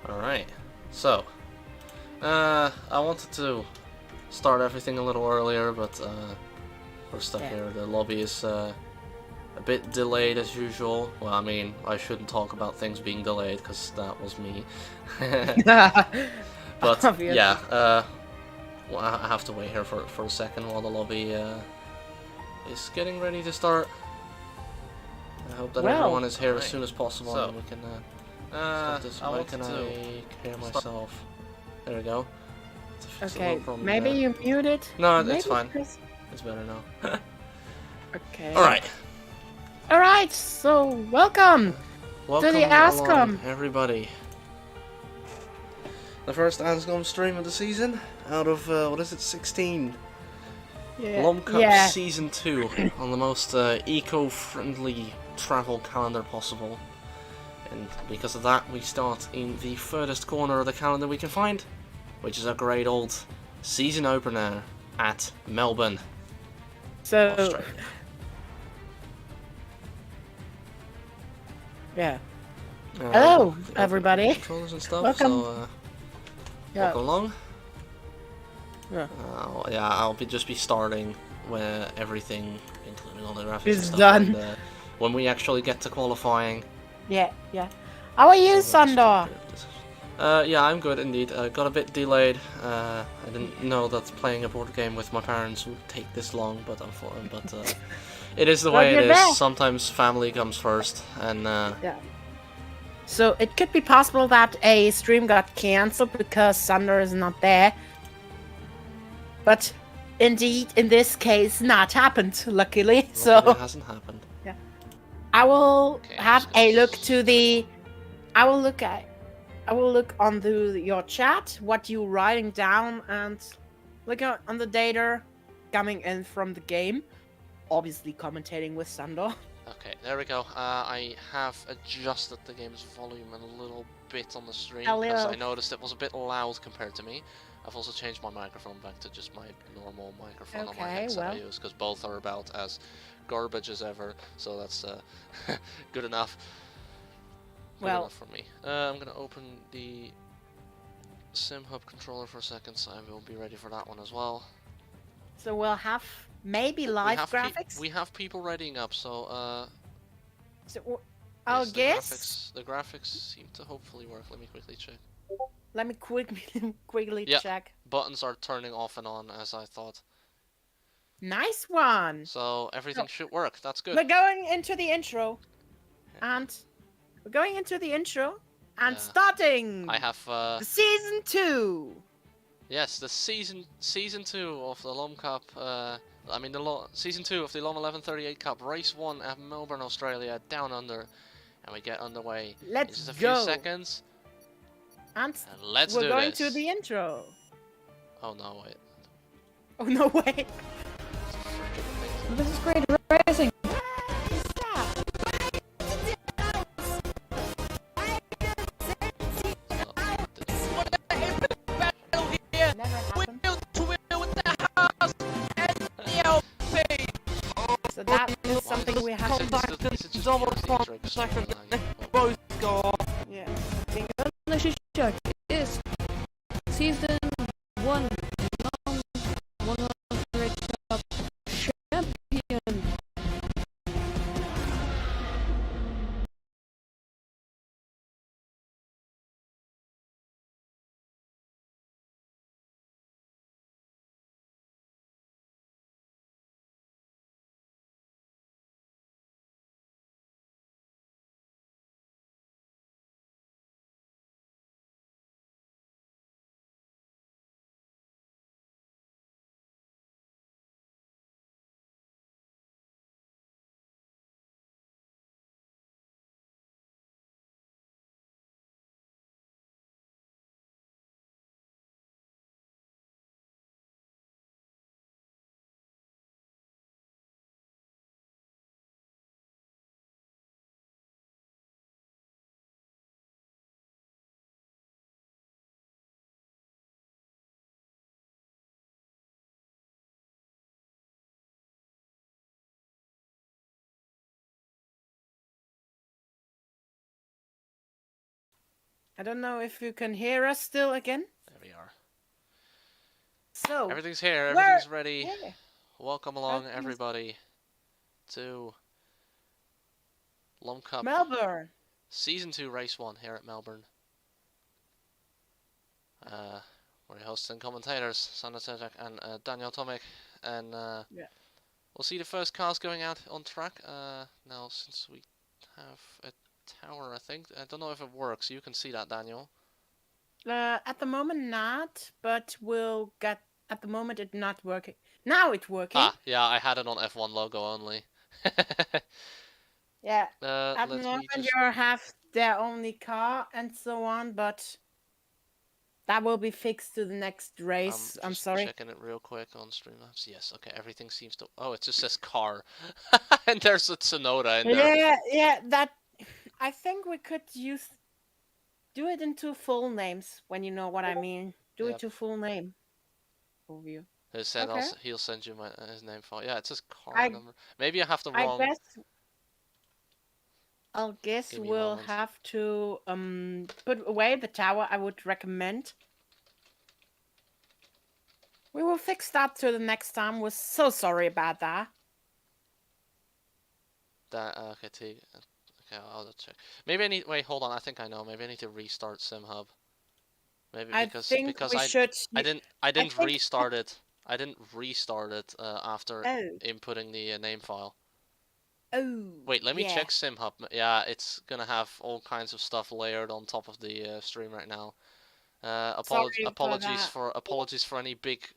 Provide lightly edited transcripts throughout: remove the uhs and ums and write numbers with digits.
Alright, so, I wanted to start everything a little earlier, but we're stuck here. The lobby is a bit delayed as usual. Well, I mean, I shouldn't talk about things being delayed, because that was me. But, Obviously. yeah, well, I have to wait here for a second while the lobby is getting ready to start. I hope that everyone is here as soon as possible, So, and we can stop this. Why can I hear myself? There we go. Okay, maybe you mute it? No, maybe it's fine. It's better now. Okay. Alright. Alright, so welcome to the AZcom, everybody. The first AZcom stream of the season, out of, what is it, 16? Yeah. Lom Cup Yeah. Season 2, on the most eco-friendly travel calendar possible. And because of that, we start in the furthest corner of the calendar we can find, which is a great old season opener at Melbourne, Australia. Yeah. Hello, everybody. Controllers and stuff. Welcome. So, Yeah. welcome along. Yeah. Yeah, I'll just be starting where everything, including all the graphics, Is and stuff, done. and, when we actually get to qualifying. Yeah, yeah. How are you, Szándor? Yeah, I'm good indeed. Got a bit delayed. I didn't know that playing a board game with my parents would take this long, but it is the way it is. Sometimes family comes first, and yeah. So it could be possible that a stream got cancelled because Szándor is not there. But indeed, in this case, not happened. Luckily, so it hasn't happened. Yeah. I will have a look to the. I will look onto your chat, what you're writing down, and look on the data coming in from the game. Obviously, commentating with Szándor. Okay, there we go. I have adjusted the game's volume a little bit on the stream because I noticed it was a bit loud compared to me. I've also changed my microphone back to just my normal microphone on my headset I use, because both are about as garbage as ever, so that's good enough. Good enough for me. I'm gonna open the SimHub controller for a second, so I will be ready for that one as well. So we'll have maybe live graphics? We have people readying up, so so I'll guess the graphics seem to hopefully work. Let me quickly check. Let me quickly check. Buttons are turning off and on as I thought. Nice one. So everything should work. That's good. We're going into the intro, and starting. I have the season 2. Yes, the season 2 of the Lom Cup. I mean season 2 of the Lom1138 Cup, race 1 at Melbourne, Australia, down under, and we get underway. Let's just a go. few seconds. And let's we're do going this. to the intro. Oh no, wait. Oh no, wait. This is great racing. So that is something we have to both go off. Yeah. Is season 1. I don't know if you can hear us still again. There we are. So Everything's here. Everything's ready. Yeah. Welcome along, everybody, to Lom Cup Melbourne. Season 2, Race 1 here at Melbourne. We're your hosts and commentators, Szándor Czirják and Daniel Tomic, and we'll see the first cars going out on track. Now, since we have a tower, I think. I don't know if it works. You can see that, Daniel. At the moment not, but we'll get. At the moment it's not working. Now it's working. Ah, yeah, I had it on F1 logo only. Yeah. At the moment you have their only car and so on, but that will be fixed to the next race. I'm sorry. Checking it real quick on Streamlabs. Yes, okay, everything seems to. Oh, it just says car, and there's a Tsunoda in there. Yeah. That. I think we could do it into full names when you know what I mean. Do it to full name. Overview. He said also, he'll send you his name file. Yeah, it says car number. Maybe I have the wrong. I'll guess we'll have to put away the tower. I would recommend. We will fix that to the next time. We're so sorry about that. Okay, I'll check. Maybe I need. Wait, hold on. I think I know. Maybe I need to restart SimHub. Maybe because I didn't restart it. I didn't restart it after inputting the name file. Oh. Wait, let me check SimHub. Yeah, it's gonna have all kinds of stuff layered on top of the stream right now. Apologies for any big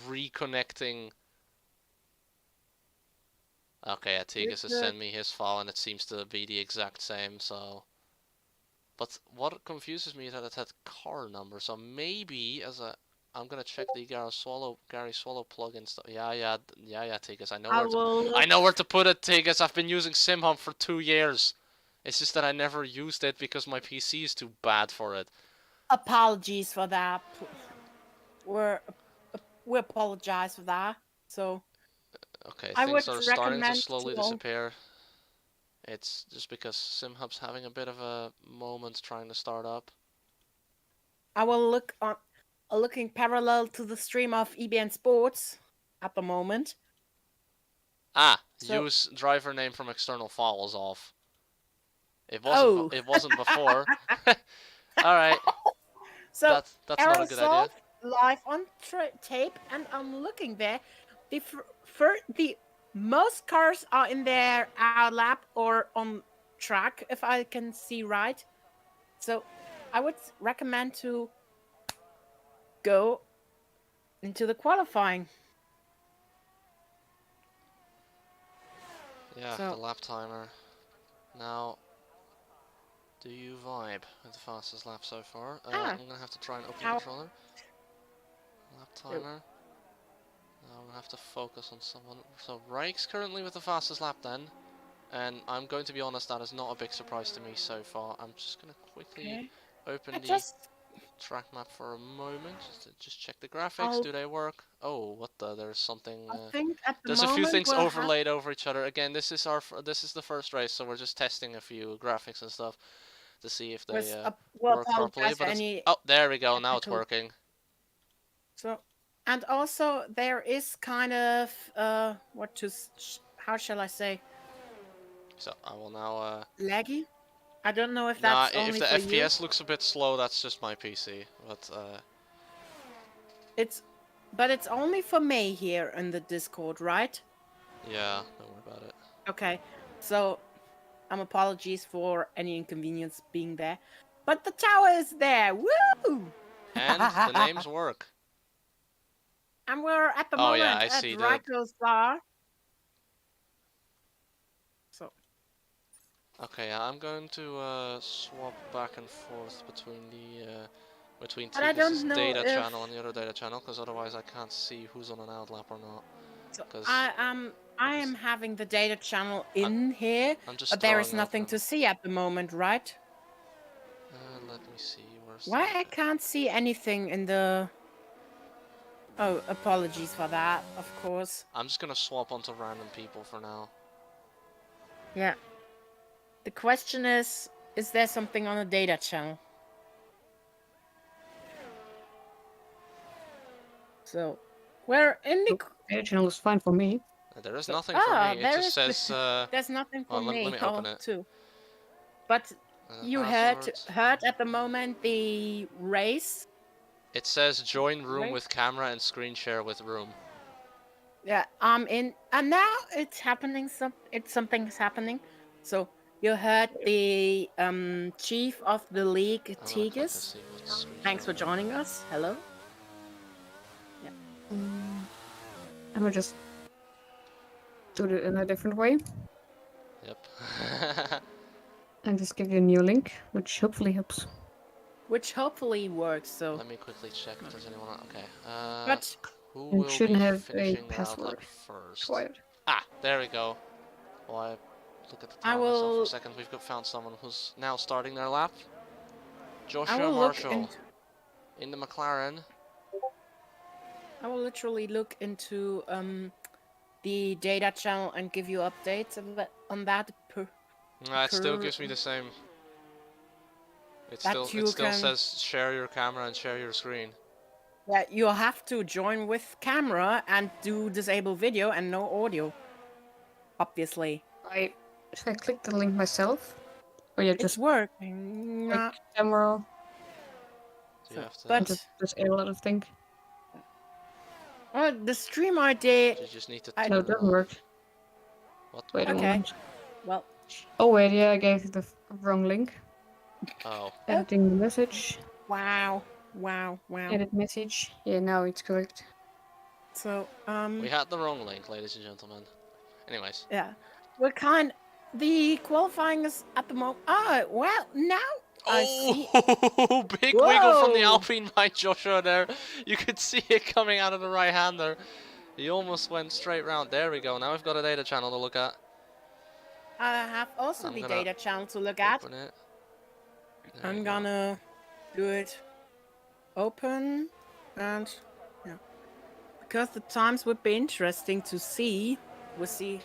reconnecting. Okay, Atigas has sent me his file and it seems to be the exact same, so... But what confuses me is that it had car number, so maybe I'm gonna check the Gary Swallow plugin stuff. Yeah, Atigas, I know where to put it, Atigas. I've been using SimHub for 2 years. It's just that I never used it because my PC is too bad for it. Apologies for that. We apologize for that, so... Okay, things are starting to slowly disappear. It's just because SimHub's having a bit of a moment trying to start up. I will looking parallel to the stream of EBN Sports at the moment. Use driver name from external files off. It wasn't before. All right. So that's not a good idea. Live on tape, and I'm looking there. The most cars are in their out lap or on track, if I can see right. So I would recommend to go into the qualifying. Yeah, the lap timer. Now, do you vibe with the fastest lap so far? I'm gonna have to try and open the controller. Lap timer. Now I'm gonna have to focus on someone. So Raik's currently with the fastest lap then, and I'm going to be honest, that is not a big surprise to me so far. I'm just gonna quickly open the track map for a moment, just check the graphics. Do they work? Oh, what the? There's something. There's a few things overlaid over each other. Again, this is the first race, so we're just testing a few graphics and stuff to see if they work properly. But oh, there we go. Now it's working. So. And also, there is kind of, how shall I say? So, I will now, laggy? I don't know if that's only for you. If the FPS looks a bit slow, that's just my PC, but, But it's only for me here in the Discord, right? Yeah, don't worry about it. Okay, so, apologies for any inconvenience being there. But the tower is there, woo! And the names work. And we're at the moment at Ryko's bar. So. Okay, I'm going to swap back and forth between Tigris' data channel and the other data channel, because otherwise I can't see who's on an outlap or not. So I am having the data channel here, but there is nothing to see at the moment, right? Let me see. Why I can't see anything in the... Oh, apologies for that, of course. I'm just gonna swap onto random people for now. Yeah. The question is there something on the data channel? So, we're in the... Data channel is fine for me. There is nothing for me. It just says. There's nothing for me. Let me open it. Too. But you heard at the moment the race. It says join room with camera and screen share with room. Yeah, I'm in, and now it's happening. Something's happening. So you heard the chief of the league, Tigers. Thanks for joining us. Hello. Yeah. I'm gonna just do it in a different way. Yep. And just give you a new link, which hopefully helps. Which hopefully works. So let me quickly check if there's anyone. Okay. But who you will shouldn't be have a finishing their password. outlet first? Quiet. Ah, there we go. Well, I look at the time myself for a second. We've found someone who's now starting their lap. Joshua Marshall in the McLaren. I will literally look into the data channel and give you updates on that. It still gives me the same. It still says share your camera and share your screen. Yeah, you have to join with camera and do disable video and no audio. Obviously. Should I click the link myself? Or you just working. click camera? Do you have to... But just a lot of things. The stream ID. You just need to. No, it doesn't work. What? Wait a moment. Well. Oh wait, yeah, I gave you the wrong link. Oh. Editing the message. Wow. Edit message. Yeah, now it's correct. So we had the wrong link, ladies and gentlemen. Anyways. Yeah, the qualifying is at the moment. Oh well, now. Oh, big wiggle from the Alpine by Joshua there. You could see it coming out of the right-hander. He almost went straight round. There we go. Now we've got a data channel to look at. I have also the data channel to look at. I'm gonna do it. Open and yeah, because the times would be interesting to see. We'll see,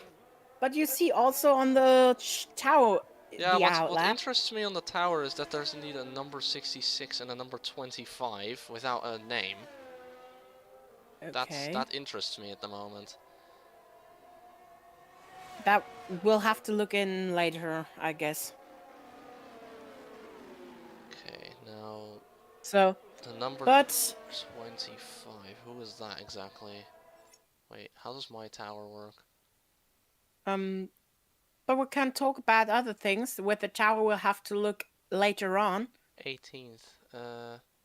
but you see also on the tower. Yeah, what interests me on the tower is that there's indeed a number 66 and a number 25 without a name. Okay. That interests me at the moment. That we'll have to look in later, I guess. Okay, now. So. The number 25. Who is that exactly? Wait, how does my tower work? But we can talk about other things. With the tower, we'll have to look later on. 18th.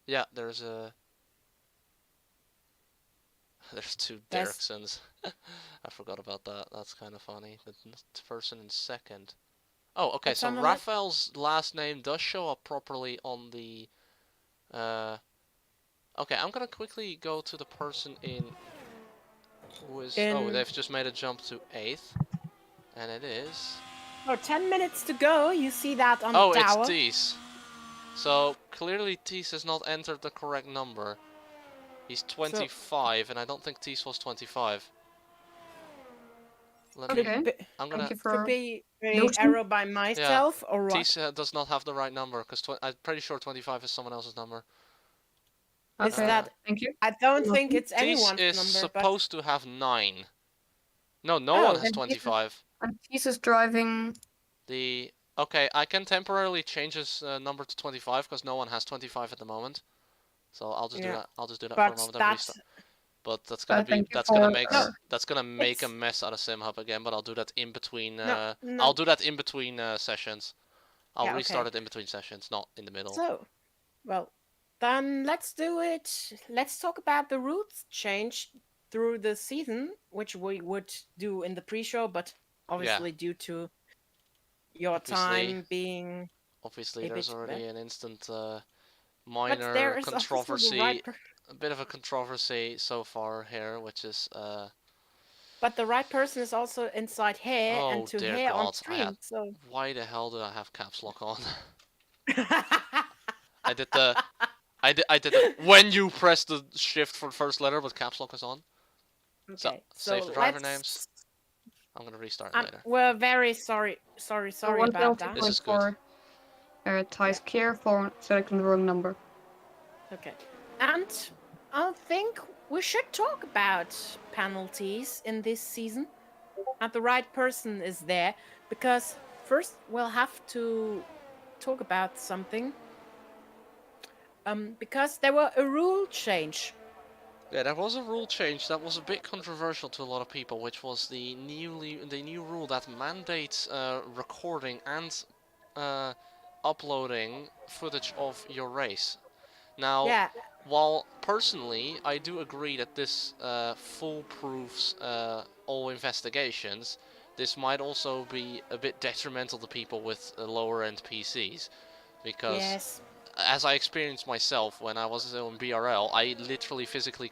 Yeah, there's two Derricksons. I forgot about that. That's kind of funny. The person in second. Oh, okay. So Raphael's last name does show up properly on the. Okay, I'm gonna quickly go to the person in. Who is? Oh, they've just made a jump to 8th. And it is... Oh, 10 minutes to go. You see that on the tower. Oh, it's Tees. So, clearly Tees has not entered the correct number. He's 25, and I don't think Tees was 25. I'm gonna... Could be an error by myself, or what? Tees does not have the right number, because I'm pretty sure 25 is someone else's number. Is that... Thank you. I don't think it's anyone's number, Tees is supposed to have 9. No, no one has 25. And Tees is driving... Okay, I can temporarily change his number to 25 because no one has 25 at the moment. So I'll just do that. I'll just do that for a moment and restart. But that's gonna make a mess out of SimHub again. But I'll do that in between. I'll do that in between sessions. I'll restart it in between sessions, not in the middle. So, well, then let's do it. Let's talk about the routes change through the season, which we would do in the pre-show, but obviously due to your time being... Obviously, there's already an instant minor controversy, a bit of a controversy so far here, which is... But the right person is also inside here and to here on stream, so... Why the hell did I have caps lock on? I did the when you press the shift for the first letter, but caps lock is on. Okay, so save the driver names. I'm gonna restart later. We're very sorry about that. This is good. Ties care for selecting the wrong number. Okay, and I think we should talk about penalties in this season. And the right person is there. Because first we'll have to talk about something. Because there were a rule change. Yeah, there was a rule change that was a bit controversial to a lot of people, which was the new rule that mandates recording and uploading footage of your race. Now, Yeah. while personally I do agree that this foolproofs all investigations, this might also be a bit detrimental to people with lower end PCs, because Yes. as I experienced myself when I was in BRL, I literally physically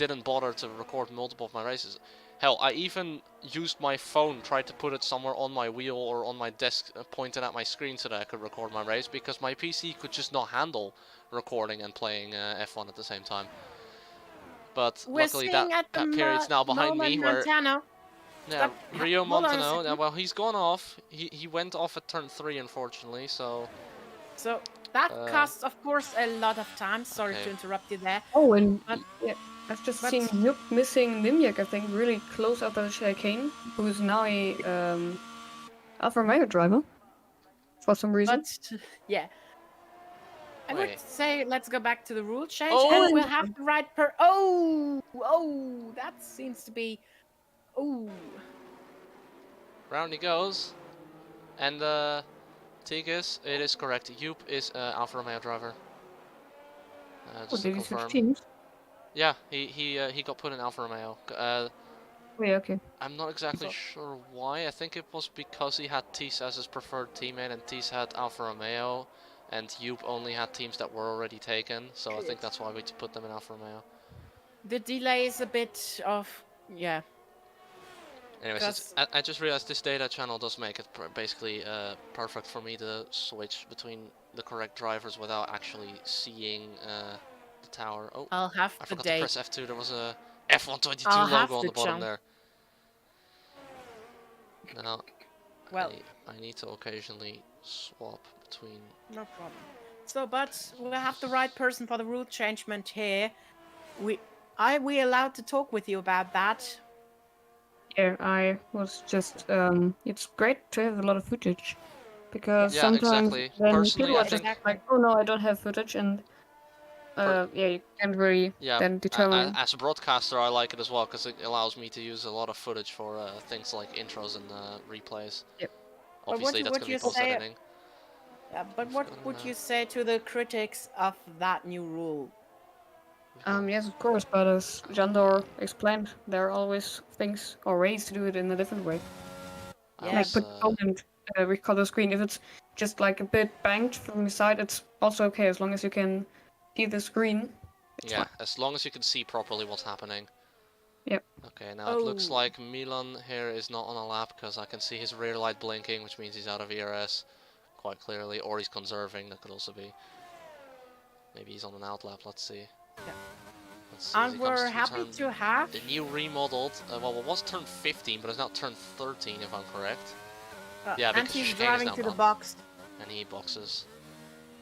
didn't bother to record multiple of my races. Hell, I even used my phone, tried to put it somewhere on my wheel or on my desk, pointed at my screen so that I could record my race, because my PC could just not handle recording and playing F1 at the same time. But We're luckily seeing that at the period's now behind me, where Montano. yeah, Rio Hold on a Montano. second. Well, he's gone off. He went off at turn 3, unfortunately. So That costs, of course, a lot of time. Sorry okay. to interrupt you there. Oh, and But- yeah, I've just seen Nuke missing Nimyak, I think, really close after the chicane, who is now a Alfa Romeo driver for some reason. But yeah, I Wait. would say let's go back to the rule change, Oh! and we'll have the right Oh, that seems to be. Oh, Round he goes, and Tigis, it is correct. Joop is Alfa Romeo driver. Just to Did he switch confirm. teams? Yeah, he got put in Alfa Romeo. Oh, yeah, okay. I'm not exactly sure why. I think it was because he had Tis as his preferred teammate, and Tis had Alfa Romeo, and Joop only had teams that were already taken. So I think that's why we put them in Alfa Romeo. the delay is a bit of Anyways, I just realized this data channel does make it basically perfect for me to switch between the correct drivers without actually seeing the tower. Oh, I'll have I the forgot date. to press F2. There was a F122 I'll have logo on to the bottom jump. there. Now, Well, I need to occasionally swap between. no problem. So, but we'll have the right person for the rule changement here. We allowed to talk with you about that? Yeah, I was just, it's great to have a lot of footage, because Yeah, sometimes exactly. then Personally, people I are just think- like, oh no, I don't have footage, and yeah, you can't really then determine. As a broadcaster, I like it as well because it allows me to use a lot of footage for things like intros and replays. Yep. Obviously, that's going to be post-editing. Yeah, but what would you say to the critics of that new rule? Yes, of course, but as Jandor explained, there are always things or ways to do it in a different way. Yes. Like put comment record the screen. If it's just like a bit banked from the side, it's also okay as long as you can see the screen. Yeah, as long as you can see properly what's happening. Yep. Okay, now it looks like Milan here is not on a lap because I can see his rear light blinking, which means he's out of ERS quite clearly, or he's conserving. That could also be. Maybe he's on an out lap. Let's see. Yeah. Let's see as And he comes we're to happy turn- to have. the new remodeled. Well, it was turn 15, but it's now turn 13, if I'm correct. Yeah, and because he's chicane is driving now to the gone. box. And he boxes.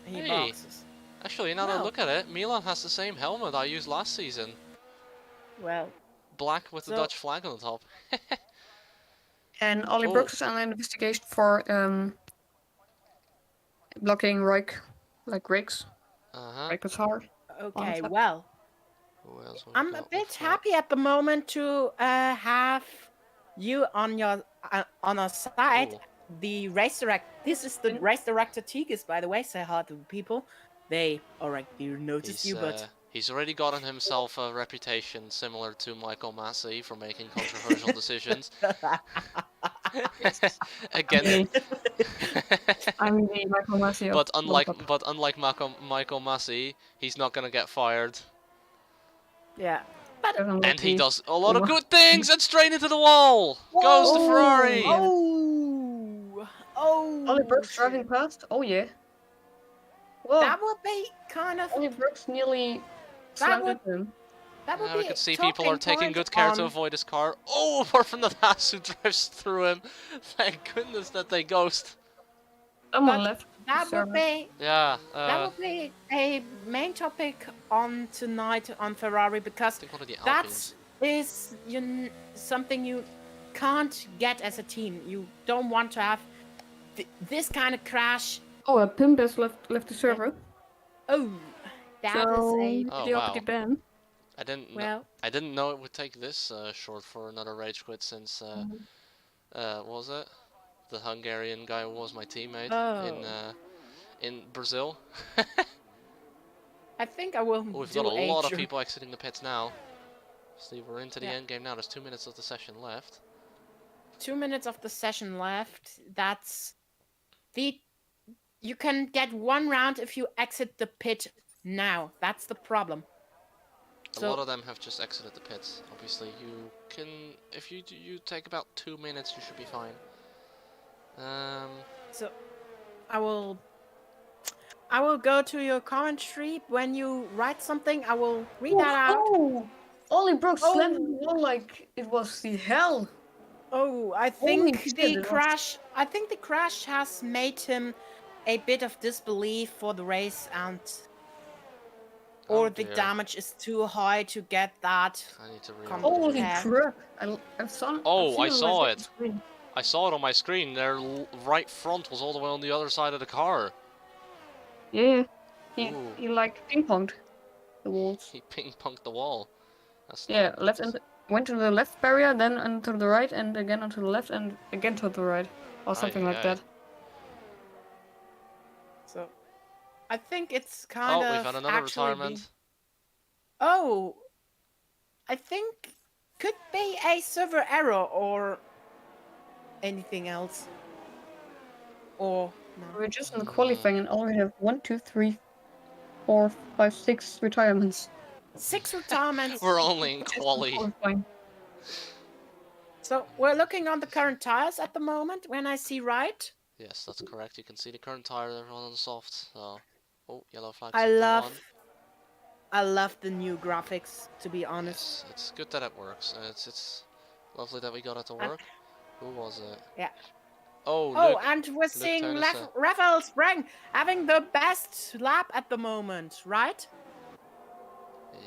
He Hey. boxes. Actually, now that I Well. look at it, Milan has the same helmet I used last season. Well, Black with the So- Dutch flag on the top. And Ollie Oh. Brooks is under investigation for blocking Rakes. Rakes hard. okay, top. well, Who else we I'm a got? bit Looks like- happy at the moment to have you on your on our side. Ooh. The race director. This is the race director Tigis, by the way. Say hi to the people. They already noticed you, but He's already gotten himself a reputation similar to Michael Massey for making controversial decisions. Again, I'm the Michael Massey of but World Cup. unlike Michael Massey, he's not gonna get fired, yeah. and he does a lot of good things. And straight into the wall goes the Ferrari. Ollie Brooks driving past? Oh yeah. Whoa. That would be kind of. Ollie Brooks nearly That slammed would- into him. That would Yeah, be. we can see people talking are taking point good care to on- avoid his car. Oh, apart from the Haas who drives through him. Thank goodness that they ghost. Someone But- left that will be Yeah. that will be a main topic on tonight on Ferrari, because I think one of the that Alpines. is something you can't get as a team. You don't want to have this kind of crash. Oh, a pimp has left the server. Oh, that is a Oh, the wow. opposite ban. I didn't. well. I didn't know it would take this short for another rage quit since. What was it? The Hungarian guy was my teammate in Brazil. I think I will. We've got a lot of people exiting the pits now. See, we're into the end game now. There's 2 minutes of the session left. 2 minutes of the session left. That's the. You can get 1 round if you exit the pit now. That's the problem. A lot of them have just exited the pits. Obviously, you can, if you take about 2 minutes, you should be fine. So, I will go to your commentary when you write something. I will read that out. Oh, Ollie Brooks slammed the wall like it was the hell. Oh, I think the crash. I think the crash has made him a bit of disbelief for the race, and or the damage is too high to get that. I need to holy crap! I saw it. I saw it on my screen. Their right front was all the way on the other side of the car. Yeah, he like ping-ponged the walls. He ping-ponged the wall. That's left and went to the left barrier, then onto the right, and again onto the left, and again to the right, or something like that. So, I think it's kind of. Oh, we've had another retirement. Oh, I think could be a server error or anything else. Or no. We're just in the qualifying and already have 1, 2, 3, 4, 5, 6 retirements. 6 retirements. We're only in quali. So we're looking on the current tires at the moment. When I see right. Yes, that's correct. You can see the current tire they're on the soft. So, oh, yellow flag. I love the new graphics, to be honest. Yes, it's good that it works. It's lovely that we got it to work. Who was it? Yeah. Oh, and we're seeing Raphael Spreng having the best lap at the moment, right?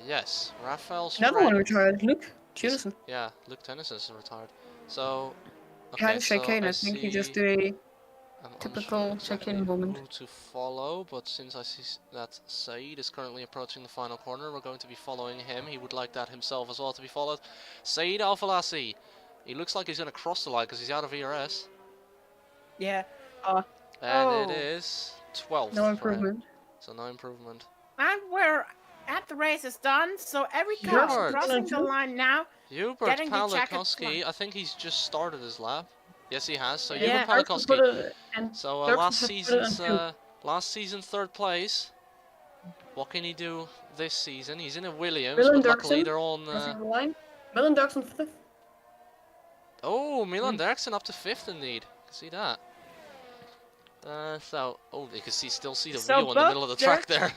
Yes, Raphael Spreng. Another one retired, Luke Tennyson. Yeah, Luke Tennyson is retired. So, okay, chicane. I think he just did a typical chicane moment. Who to follow, but since I see that Saeed is currently approaching the final corner, we're going to be following him. He would like that himself as well to be followed. Saeed Al-Falassi. He looks like he's going to cross the line because he's out of ERS. Yeah. And it is 12th. No improvement. So no improvement. And we're at the race is done, so every car is crossing the line now. Hubert Palakowski, I think he's just started his lap. Yes, he has. So Hubert Palakowski. So last season 3rd place. What can he do this season? He's in a Williams, but luckily they're on. Milan Dirksen 5th. Oh, Milan Dirksen up to 5th indeed. You can see that. You can still see the wheel in the middle of the track there.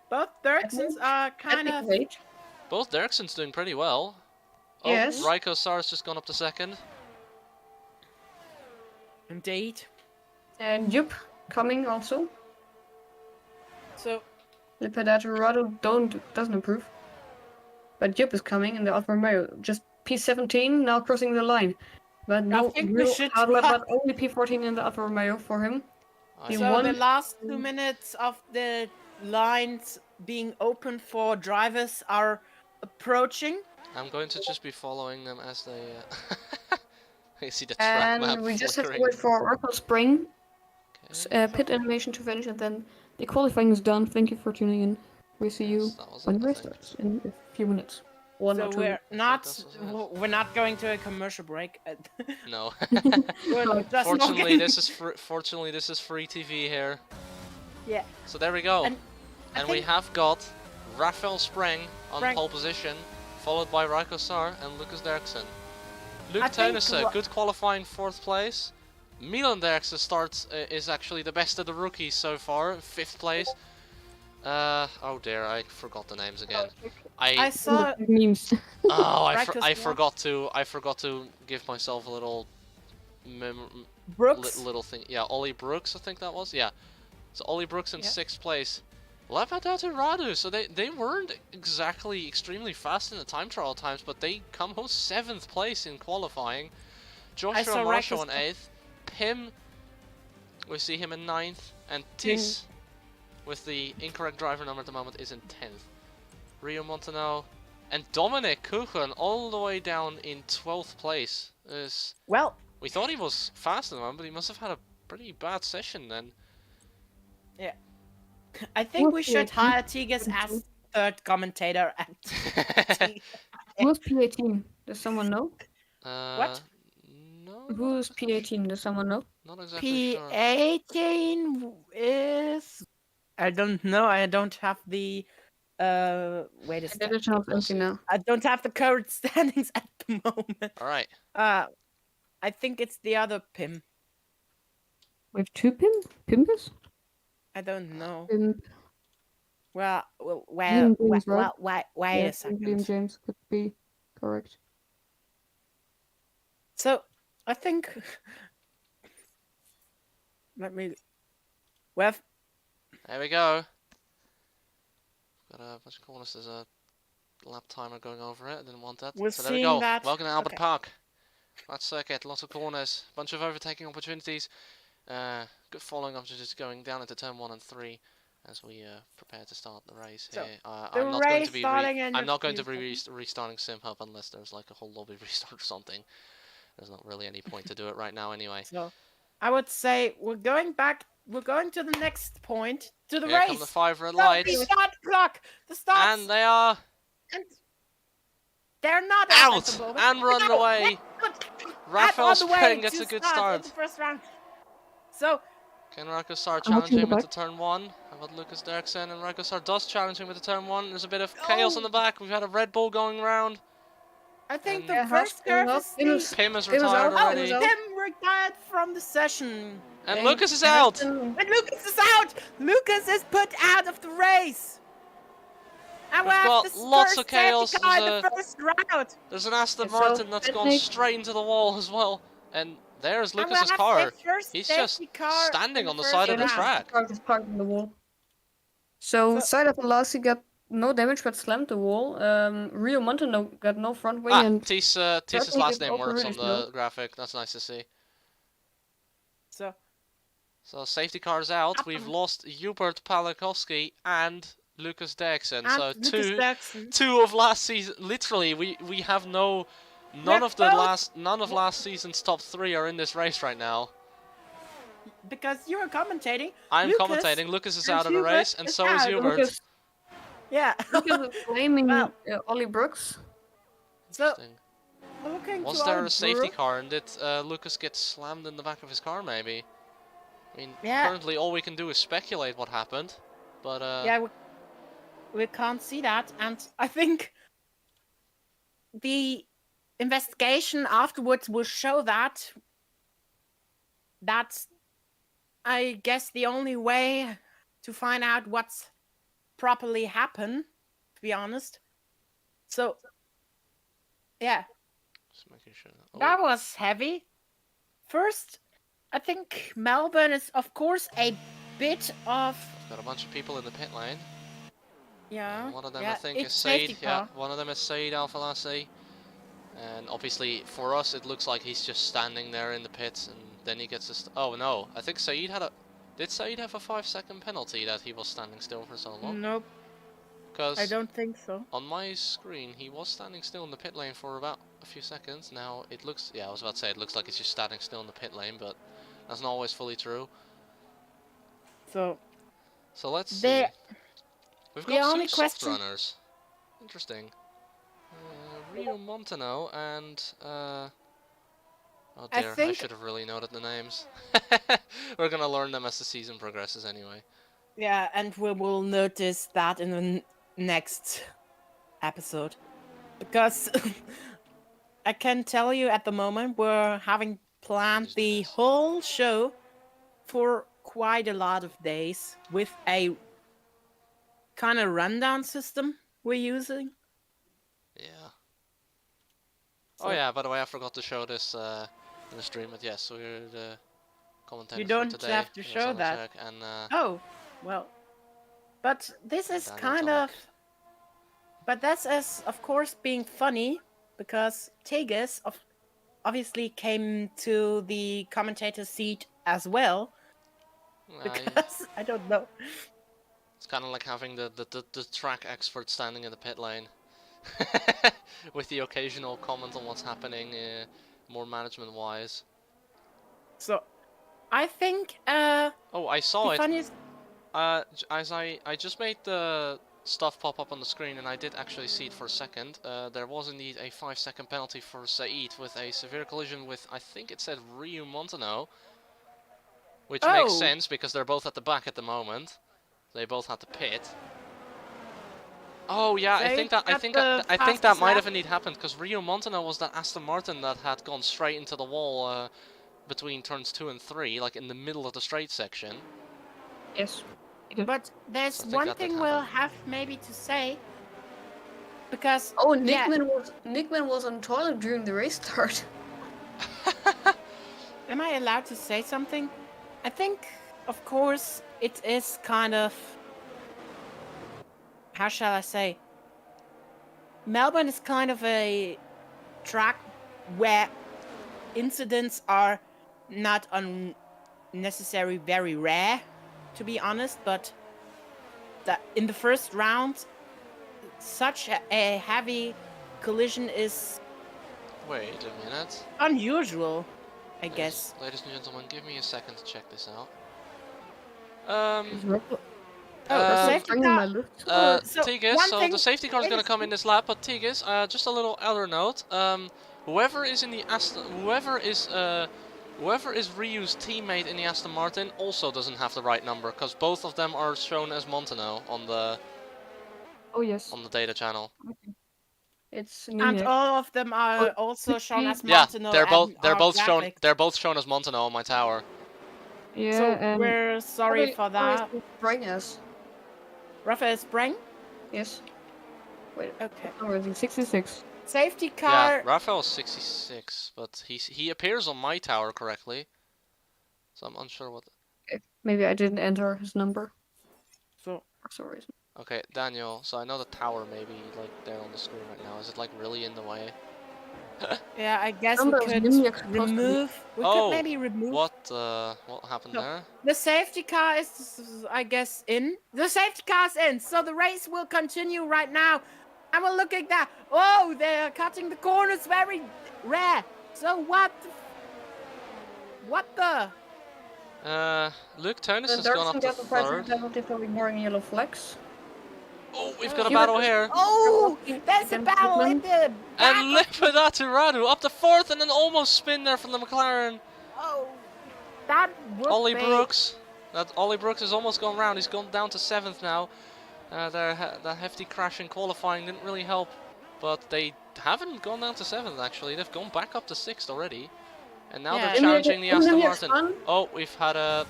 Both Dirksens are kind of. Both Dirksens doing pretty well. Oh, yes. Raiko Sar's just gone up to 2nd. Indeed. And Jupp coming also. So. Lipidato doesn't improve. But Jupp is coming in the Alfa Romeo. Just P17 now crossing the line. But no hard lap, but only P14 in the Alfa Romeo for him. So the last 2 minutes of the lines being open for drivers are approaching. I'm going to just be following them as they. You see the track map. And we just have to wait for Raphael Spreng. Pit animation to finish, and then the qualifying is done. Thank you for tuning in. We see you when the race starts in a few minutes. So we're not going to a commercial break. No. Fortunately, this is free TV here. Yeah. So there we go, and we have got Raphael Spreng on pole position, followed by Raiko Sar and Lucas Dirksen. Luke Tennyson, good qualifying 4th place. Milan Dirksen is actually the best of the rookies so far, 5th place. Oh dear, I forgot the names again. I saw memes. Oh, I forgot to give myself a little Brooks. little thing. Yeah, Ollie Brooks, I think that was. Yeah. So Ollie Brooks in 6th place. Lepadat and Radu. So they weren't exactly extremely fast in the time trial times, but they come home 7th place in qualifying. Joshua Marshall in 8th. Pim, we see him in 9th. And Tis, with the incorrect driver number at the moment, is in 10th. Rio Montano and Dominic Kuchen all the way down in 12th place. Well, we thought he was fast in the moment, but he must have had a pretty bad session then. Yeah. I think we should hire Tigges as third commentator at Who's P18? Does someone know? What? No. Who's P18? Does someone know? Not exactly sure. P18 is... I don't know. I don't have the... wait a second. I don't have the current standings at the moment. Alright. I think it's the other Pim. We have 2 Pimbers? I don't know. Pimp. Wait a second. Liam James could be correct. So, I think... Let me... There we go. Got a bunch of corners. There's a lap timer going over it. I didn't want that. So there we go. Welcome to Albert Park. Flat circuit, lots of corners, bunch of overtaking opportunities. Good following opportunities going down into turn 1 and 3 as we prepare to start the race here. I'm not going to be restarting SimHub unless there's like a whole lobby restart or something. There's not really any point to do it right now anyway. So, I would say we're going back. We're going to the next point, to the Here race. Come the 5 red lights. The start clock. The start. And they are. And they're not out and running away. Raphael Spring gets a good start. The first round. So. Can Rakosar challenge him into turn 1? How about Lucas Derksen? And Rakosar does challenge him into turn 1. There's a bit of chaos in the back. We've had a Red Bull going around. I think the first curve is... Pim is retired already. Pim retired from the session. And Lucas is out. And Lucas is out. Lucas is put out of the race. And we've got lots of chaos. There's an Aston Martin that's gone straight into the wall as well. And there's Lucas's car. He's just standing on the side of the track. So side of the last, he got no damage but slammed the wall. Rio Montano got no front wing. And Tis's last name works on the graphic. That's nice to see. So safety car's out. We've lost Hubert Palakowski and Lucas Derksen. So two of last season. Literally, we have none of last season's top 3 are in this race right now. Because you are commentating. I'm commentating. Lucas is out of the race, and so is Hubert. Lucas is blaming Ollie Brooks. So, was there a safety car, and did Lucas get slammed in the back of his car, maybe? I mean, currently all we can do is speculate what happened, but... Yeah, we can't see that, and I think the investigation afterwards will show that. That's, I guess, the only way to find out what's properly happened, to be honest. So, yeah. Just making sure. That was heavy. First, I think Melbourne is, of course, a bit of... Got a bunch of people in the pit lane. Yeah. And one of them, I think, is Said. Yeah, one of them is Said Al-Falassi. And obviously, for us, it looks like he's just standing there in the pits, and then he gets a... Oh, no. I think Said had a... Did Said have a 5-second penalty that he was standing still for so long? Nope. Because I don't think so. On my screen, he was standing still in the pit lane for about a few seconds. Now, it looks... Yeah, I was about to say, it looks like he's just standing still in the pit lane, but that's not always fully true. So let's see. We've got 2 soft runners. Interesting. Rio Montano and... oh dear, I should have really noted the names. We're gonna learn them as the season progresses anyway. Yeah, and we will notice that in the next episode. Because I can tell you at the moment we're having planned the whole show for quite a lot of days with a kind of rundown system we're using. Yeah. So, oh yeah, by the way, I forgot to show this in the stream, but yes, we're the commentators. You don't for today. have to show Szándor that. Czirják and, oh, well. But this is Daniel kind Tomic. of... But that's as, of course, being funny, because Tigges obviously came to the commentator seat as well. Because, I don't know. It's kind of like having the track expert standing in the pit lane. With the occasional comment on what's happening, more management-wise. So, I think, oh, I saw it. Funniest... As I just made the stuff pop up on the screen, and I did actually see it for a second. There was indeed a 5-second penalty for Said with a severe collision with, I think it said Ryu Montano. Which makes sense, because they're both at the back at the moment. They both had to pit. Oh yeah, I think that might have indeed happened, because Rio Montano was that Aston Martin that had gone straight into the wall between turns 2 and 3, like in the middle of the straight section. Yes. But there's one thing we'll have maybe to say, because Nickman was on toilet during the race start. Am I allowed to say something? I think, of course, it is kind of, how shall I say? Melbourne is kind of a track where incidents are not unnecessarily very rare, to be honest, but that in the first round, such a heavy collision is... Wait a minute. Unusual, I guess. Ladies and gentlemen, give me a second to check this out. Tigges, so the safety car is going to come in this lap, but Tigges, just a little other note. Whoever is Ryu's teammate in the Aston Martin also doesn't have the right number, because both of them are shown as Montano on the on the data channel. Okay. It's and all of them are also shown as Montano. Yeah, they're both shown as Montano on my tower. Yeah, so we're sorry for that. Rafael Sprang? Yes. Wait. Okay. Oh, is he 66? Safety car. Yeah, Rafael's 66, but he appears on my tower correctly. So I'm unsure what. Maybe I didn't enter his number. So for some reason. Okay, Daniel. So I know the tower may be like there on the screen right now. Is it like really in the way? Yeah, I guess we could remove. We could maybe remove. What happened there? The safety car is, I guess, in. The safety car's in, so the race will continue right now. I will look at that. Oh, they're cutting the corners very rare. So what the? Luke Turnus has gone up to third. Penalty for ignoring yellow flags. Oh, we've got a battle here. Oh, there's a battle in the back. And Lipidatu Radu up to fourth, and an almost spin there from the McLaren. Oh, that would Ollie Brooks. Ollie Brooks has almost gone round. He's gone down to 7th now. That hefty crash in qualifying didn't really help, but they haven't gone down to 7th actually. They've gone back up to 6th already, and now they're challenging the Aston Martin. Oh, we've had a.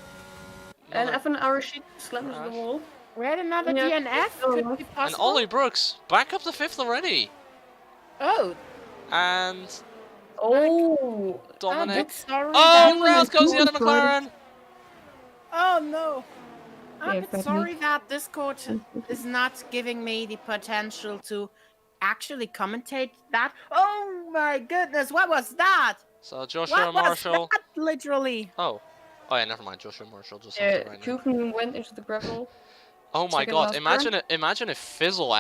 And F1 sheet slammed into the wall. We had another DNF. Could be possible. And Ollie Brooks back up to 5th already. Oh. And. Oh. Dominic. Oh, round goes the other McLaren. Oh no. I'm a bit sorry that Discord is not giving me the potential to actually commentate that. Oh my goodness, what was that? So Joshua Marshall. Was that, literally? Oh yeah, never mind. Joshua Marshall just. Right Kuchen went into the gravel. Oh my god! Imagine if Fizzle was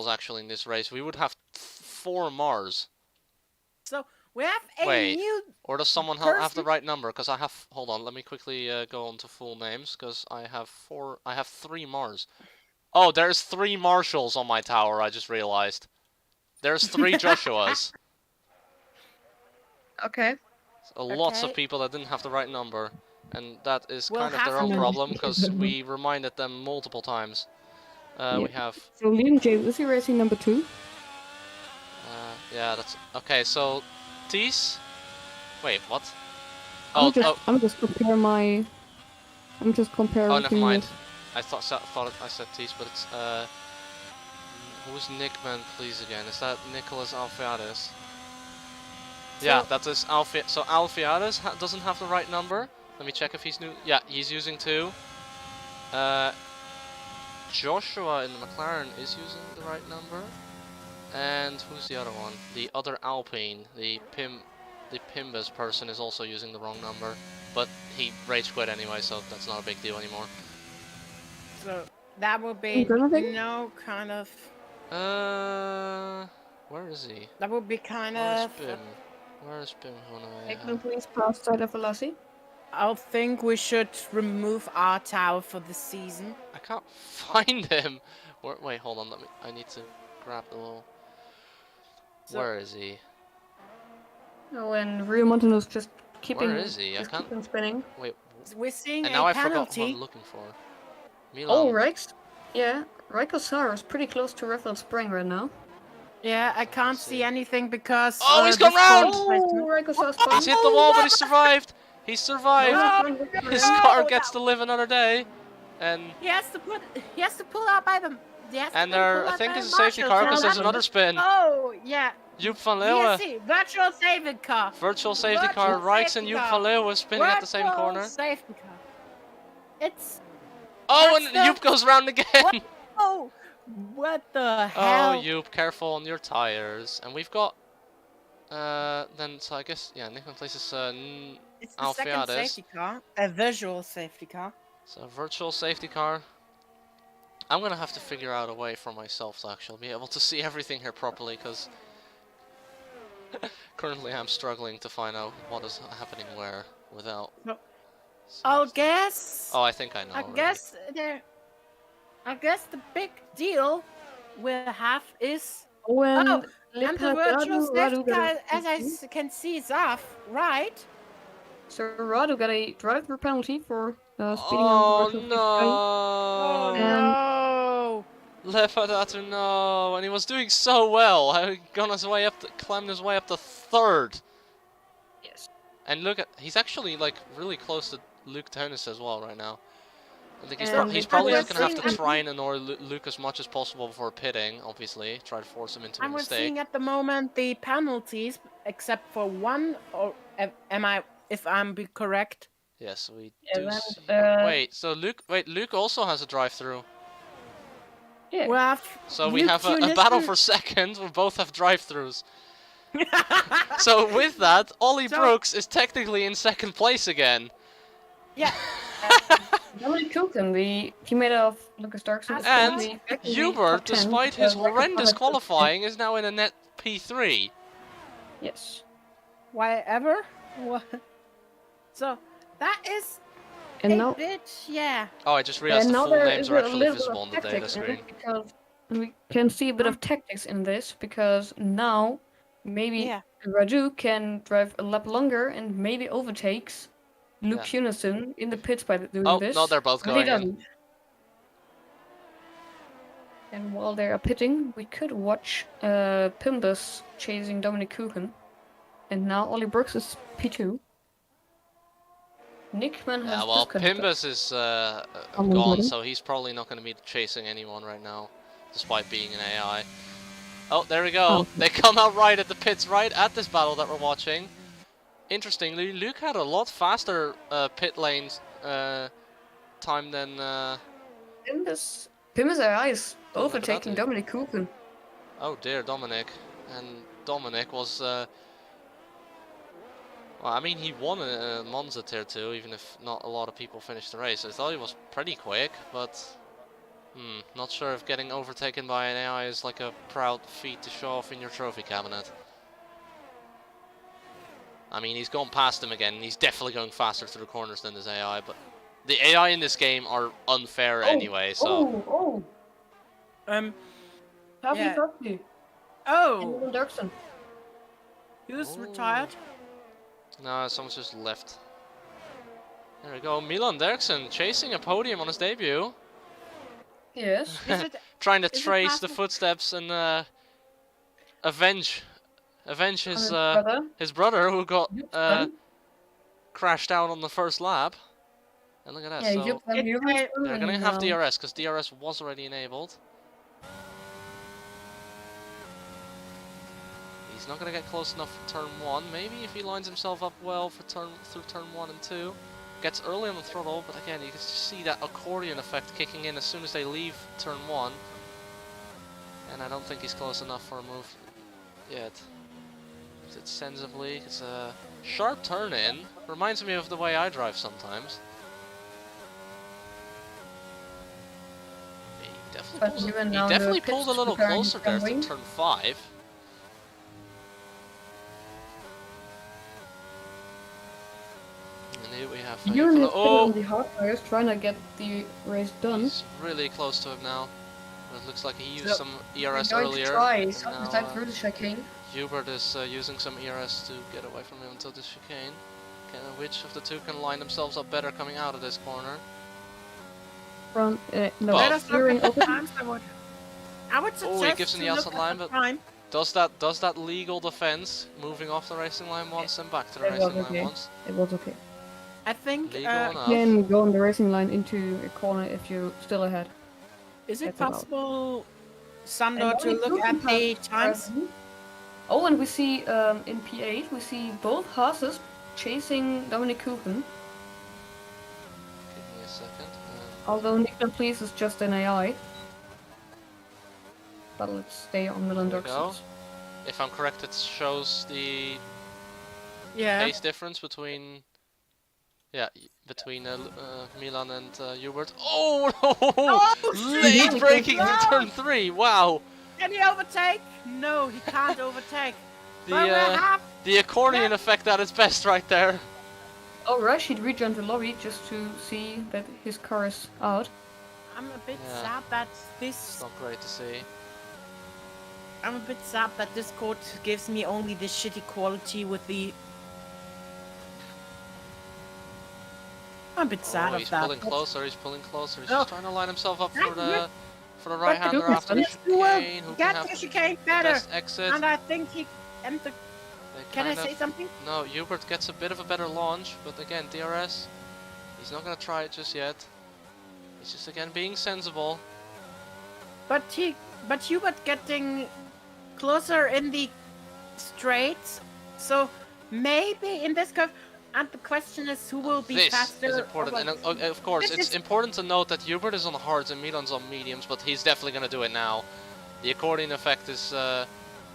actually in this race. We would have 4 Mars. So we have a new. Or does someone have the right number? Because I have. Hold on. Let me quickly go on to full names. Because I have 3 Mars. Oh, there's 3 Marshalls on my tower. I just realized. There's 3 Joshuas. Okay. So lots of people that didn't have the right number. And that is kind of their own problem, because we reminded them multiple times. We have... So Liam J, is he racing number 2? Yeah, that's... Okay, so... Tees? Wait, what? I'm just comparing my... I'm just comparing... Oh, never mind. I thought I said Tees, but it's... Who's Nickman, please, again? Is that Nicholas Alfiades? Yeah, that is Alfie. So Alfiades doesn't have the right number. Let me check if he's new. Yeah, he's using 2. Joshua in the McLaren is using the right number. And who's the other one? The other Alpine, the Pimbas person is also using the wrong number. But he rage quit anyway, so that's not a big deal anymore. So that would be kind of. Where is he? That would be kind of. Where is Bim? Can please pass Tyler Velassi? I think we should remove our tower for the season. I can't find him. Wait, hold on. I need to grab the little. So, where is he? Oh, and Rio Montano's just keeping. Where is he? I can't. Keeping spinning. Wait. We're seeing and now I penalty. forgot what I'm looking for. Milan. Oh, Rex. Yeah, Raikkonen is pretty close to Rafael Spring right now. Yeah, I can't see anything because. Oh, he's gone round! Oh, he's hit the wall, but he survived. He survived. His car gets to live another day, and he has to pull out by them. And there, I think, is a safety car because there's another spin. Oh, yeah. Joep van Leeuwen. Virtual safety car. Virtual safety car. Rijks and Joep van Leeuwen spinning at the same corner. Safety car. It's. Oh, and Joep goes round again. What? Oh, what the hell? Oh, Joep, careful on your tires. And we've got. Then, so I guess, yeah, Nickman places it's the second safety car. A visual safety car. So, virtual safety car. I'm gonna have to figure out a way for myself to actually be able to see everything here properly, because currently I'm struggling to find out what is happening where without. No. I'll guess. Oh, I think I know. I guess the big deal we'll have is. And the virtual safety car, as I can see, is off, right? So Radu got a driver penalty for speeding on the virtual no! Oh no! Lepadato, no! And he was doing so well. He gone his way up, climbed his way up to 3rd. Yes. And look at, he's actually like really close to Luke Teunis as well right now. I think he's probably just gonna have to try and annoy Luke as much as possible before pitting. Obviously, try to force him into a mistake. I'm seeing at the moment the penalties, except for one. Or am I? If I'm correct. Yes, we do. Wait, so Luke also has a drive-through. Yeah. So we have a battle for second. We both have drive-throughs. So with that, Ollie Brooks is technically in 2nd place again. Yeah. Dominic Kuchen, the teammate of Lucas Darkson. And Hubert, despite his horrendous qualifying, is now in a net P3. Yes. Why ever? What? So that is a bit, yeah. Oh, I just realized the full names are actually visible on the data screen. Because we can see a bit of tactics in this, because now maybe Radu can drive a lap longer and maybe overtakes Luke Unison in the pits by doing this. Oh, no, they're both going in. And while they are pitting, we could watch Pimbas chasing Dominic Kuchen. And now Ollie Brooks is P2. Nickman has Pimbas is gone, so he's probably not going to be chasing anyone right now, despite being an AI. Oh, there we go. Oh. They come out right at the pits, right at this battle that we're watching. Interestingly, Luke had a lot faster pit lanes time than... Pimbas AI is overtaking Dominic Kuchen. Oh dear, Dominic. And Dominic was... well, I mean, he won a Monza Tier 2, even if not a lot of people finished the race. I thought he was pretty quick, but not sure if getting overtaken by an AI is like a proud feat to show off in your trophy cabinet. I mean, he's gone past him again, and he's definitely going faster through corners than his AI, but the AI in this game are unfair anyway, so... Happy. Oh! Dirksen. He was retired? No, someone's just left. There we go. Milan Dirksen chasing a podium on his debut. Yes. Trying to trace the footsteps and avenge his brother who got crashed out on the first lap. And look at that. So they're gonna have DRS because DRS was already enabled. He's not going to get close enough for turn 1. Maybe if he lines himself up well for through turn 1 and 2. Gets early on the throttle, but again, you can see that accordion effect kicking in as soon as they leave turn 1. And I don't think he's close enough for a move yet. It's sensibly. It's a sharp turn in. Reminds me of the way I drive sometimes. He definitely pulled a little closer there to turn 5. And here we have. You're on the hard tires trying to get the race done. He's really close to him now. It looks like he used some ERS earlier. Through the chicane. Hubert is using some ERS to get away from him until the chicane. Which of the two can line themselves up better coming out of this corner? From I would suggest. Oh, he gives him the outside line, but does that legal defense moving off the racing line once and back to the racing line once? It was okay. I think you can go on the racing line into a corner if you're still ahead. Is it possible, Szándor, to look at the times? Oh, and we see in P8 we see both horses chasing Dominic Coopen. Give me a second. Although Nicola Please is just an AI. But let's stay on Milan Darksons. If I'm correct, it shows the pace difference between Milan and Hubert. Oh no! Late braking to turn 3. Wow. Can he overtake? No, he can't overtake. The accordion effect at its best right there. Oh, Rashid rejoined the lobby just to see that his car is out. I'm a bit sad that this. It's not great to see. I'm a bit sad that this code gives me only this shitty quality with the. I'm a bit sad of that. He's pulling closer. He's just trying to line himself up for the right-hander after the chicane. Who get the chicane better. Exit. And I think he entered. Can I say something? No, Hubert gets a bit of a better launch, but again, DRS, he's not going to try it just yet. He's just again being sensible. But Hubert getting closer in the straights, so maybe in this curve. And the question is, who will be faster? This is important, and of course, it's important to note that Hubert is on hards and Milan's on mediums, but he's definitely going to do it now. The accordion effect is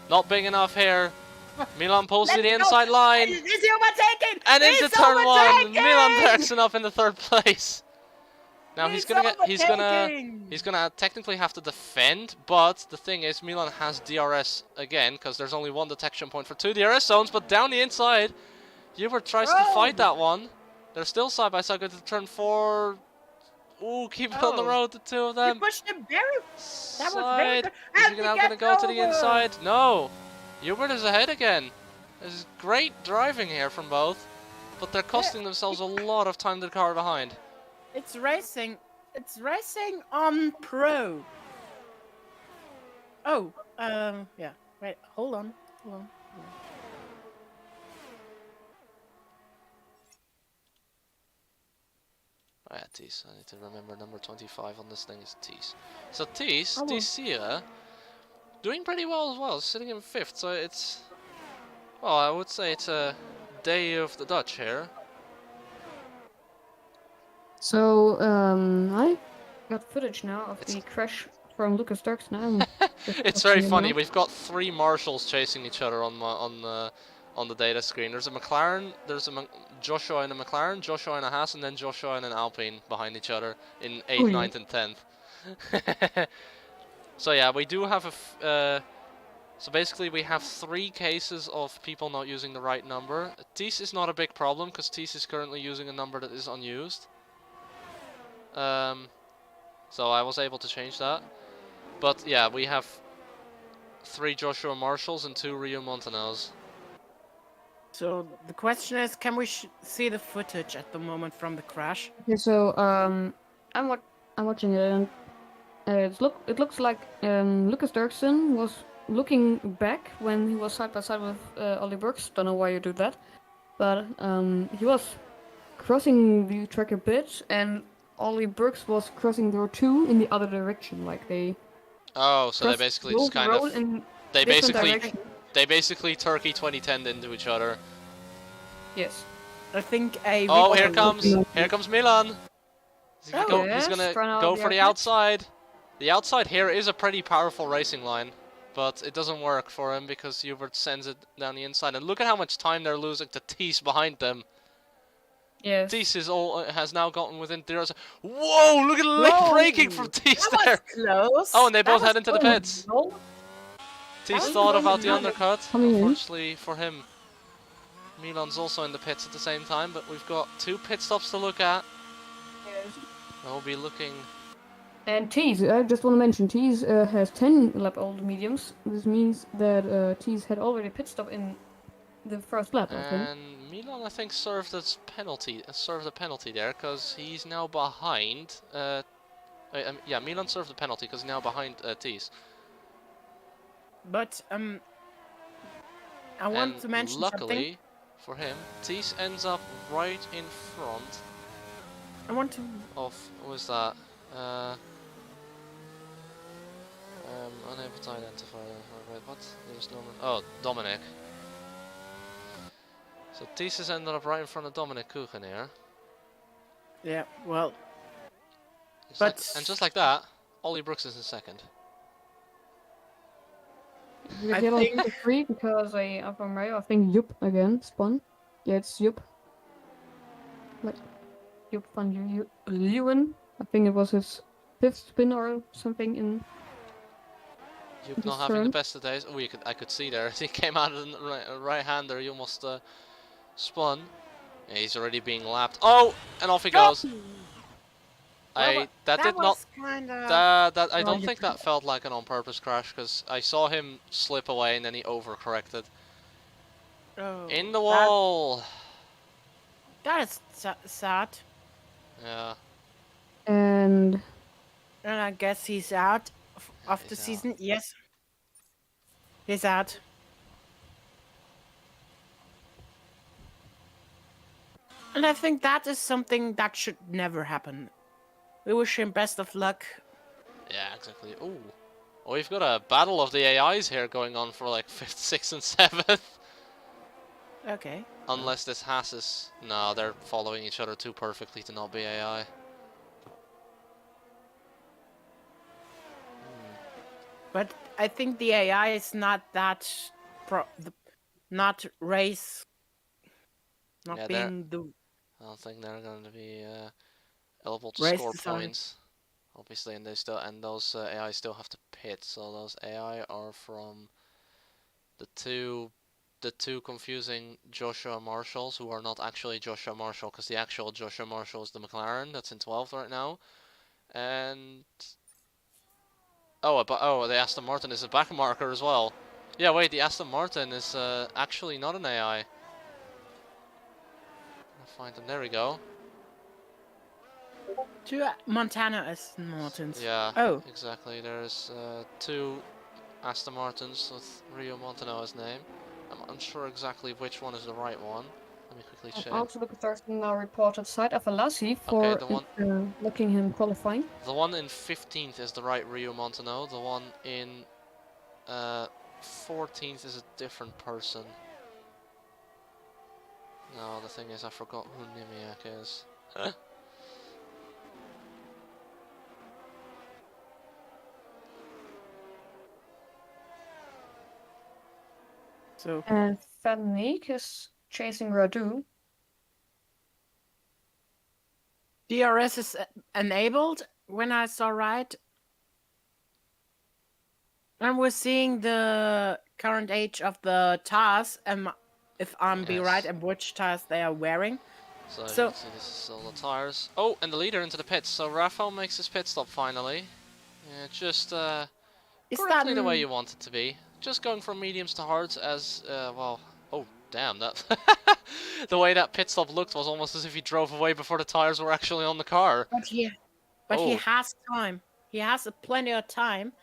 not big enough here. Milan pulls to the inside line. Is overtaken? And into turn 1, Milan Derksen up in the 3rd place. Now he's gonna technically have to defend, but the thing is, Milan has DRS again because there's only 1 detection point for 2 DRS zones. But down the inside, Hubert tries to fight that one. They're still side by side. Go to turn 4. Ooh, keep it on the road, the 2 of them. You pushed him very. That was very good. Is he now gonna go to the inside? No. Hubert is ahead again. This is great driving here from both, but they're costing themselves a lot of time to the car behind. It's racing. It's racing on pro. Oh, yeah. Wait, hold on. Oh yeah, Tees. I need to remember number 25 on this thing is Tees. So Tees here, doing pretty well as well, sitting in 5th. So it's, well, I would say it's a day of the Dutch here. So I got footage now of the crash from Lucas Dirksen. It's very funny. We've got 3 marshals chasing each other on the data screen. There's a McLaren, there's a Joshua in a McLaren, Joshua in a Haas, and then Joshua in an Alpine behind each other in 8th, 9th, and 10th. So yeah, we do have so basically we have 3 cases of people not using the right number. Tees is not a big problem because Tees is currently using a number that is unused. So I was able to change that. But yeah, we have 3 Joshua Marshalls and 2 Rio Montanos. So the question is, can we see the footage at the moment from the crash? Okay, so I'm watching it, and it looks like Lucas Dirksen was looking back when he was side by side with Ollie Burks. Don't know why you do that, but he was crossing the track a bit, and Ollie Burks was crossing the 2 in the other direction, like they. Oh, so they basically just kind of. They They basically Turkey 2010 into each other. Yes. I think Oh, here comes Milan. He's Yes, gonna trying go out for the outside. The outside here is a pretty powerful racing line, but it doesn't work for him because Hubert sends it down the inside. And look at how much time they're losing to Thies behind them. Yes. Thies has now gotten within 0. Whoa! Look at the late braking from Thies there. Close. Oh, and they both head into the pits. Thies was thought close. about the undercut. Coming in. Unfortunately for him, Milan's also in the pits at the same time. But we've got 2 pit stops to look at. Yes. We'll be looking. And Thies, I just want to mention, Thies has 10 lap old mediums. This means that Thies had already pit stop in the first lap, I think. And Milan, I think, served a penalty there because he's now behind. Yeah, Milan served a penalty because he's now behind Thies. But I want to mention luckily something. for him, Thies ends up right in front. I want to. Of what was that? Unable to identify. Wait, what? There's no. Oh, Dominic. So Thies has ended up right in front of Dominic Kuchen here. Yeah, well. And just like that, Ollie Brooks is in second. I think 3 because Alfa Romeo, I think Joep again spun. Yeah, it's Joep. Like Joep van Leeuwen. I think it was his 5th spin or something in. Joep not having the best of days. Oh, I could see there. He came out of the right-hander. He almost spun. Yeah, he's already being lapped. Oh, and off he goes. I don't think that felt like an on-purpose crash because I saw him slip away and then he overcorrected. Oh, in the wall. That is sad. Yeah. And I guess he's out of the season. Yes. He's out. And I think that is something that should never happen. We wish him best of luck. Yeah, exactly. Ooh. Oh, we've got a battle of the AIs here going on for like 5th, 6th, and 7th. Okay. Unless this Haas is... No, they're following each other too perfectly to not be AI. But I think the AI is not that... not race... Not yeah, being the... I don't think they're going to be able to race score design. points. Obviously, and those AI still have to pit. So those AI are from the two confusing Joshua Marshalls, who are not actually Joshua Marshall, because the actual Joshua Marshall is the McLaren that's in 12th right now, and the Aston Martin is a back marker as well. Yeah, wait, the Aston Martin is actually not an AI. I'll find them. There we go. 2 Montana Aston Martins. Yeah. Oh. Exactly. There's 2 Aston Martins with Rio Montano's name. I'm unsure exactly which one is the right one. Let me quickly check. Also, Lucas Thurston now reported side of Alassi for looking him qualifying. The one in 15th is the right Rio Montano. The one in 14th is a different person. No, the thing is, I forgot who Nimiak is. So. And Van Meek is chasing Radu. DRS is enabled when I saw right. And we're seeing the current age of the tires, and if I'm be right, and which tires they are wearing. So you can see this is all the tires. Oh, and the leader into the pits. So Rafael makes his pit stop finally. Yeah, just correctly the way you want it to be. Just going from mediums to hards as well. Oh, damn that! The way that pit stop looked was almost as if he drove away before the tires were actually on the car. But he has time. He has plenty of time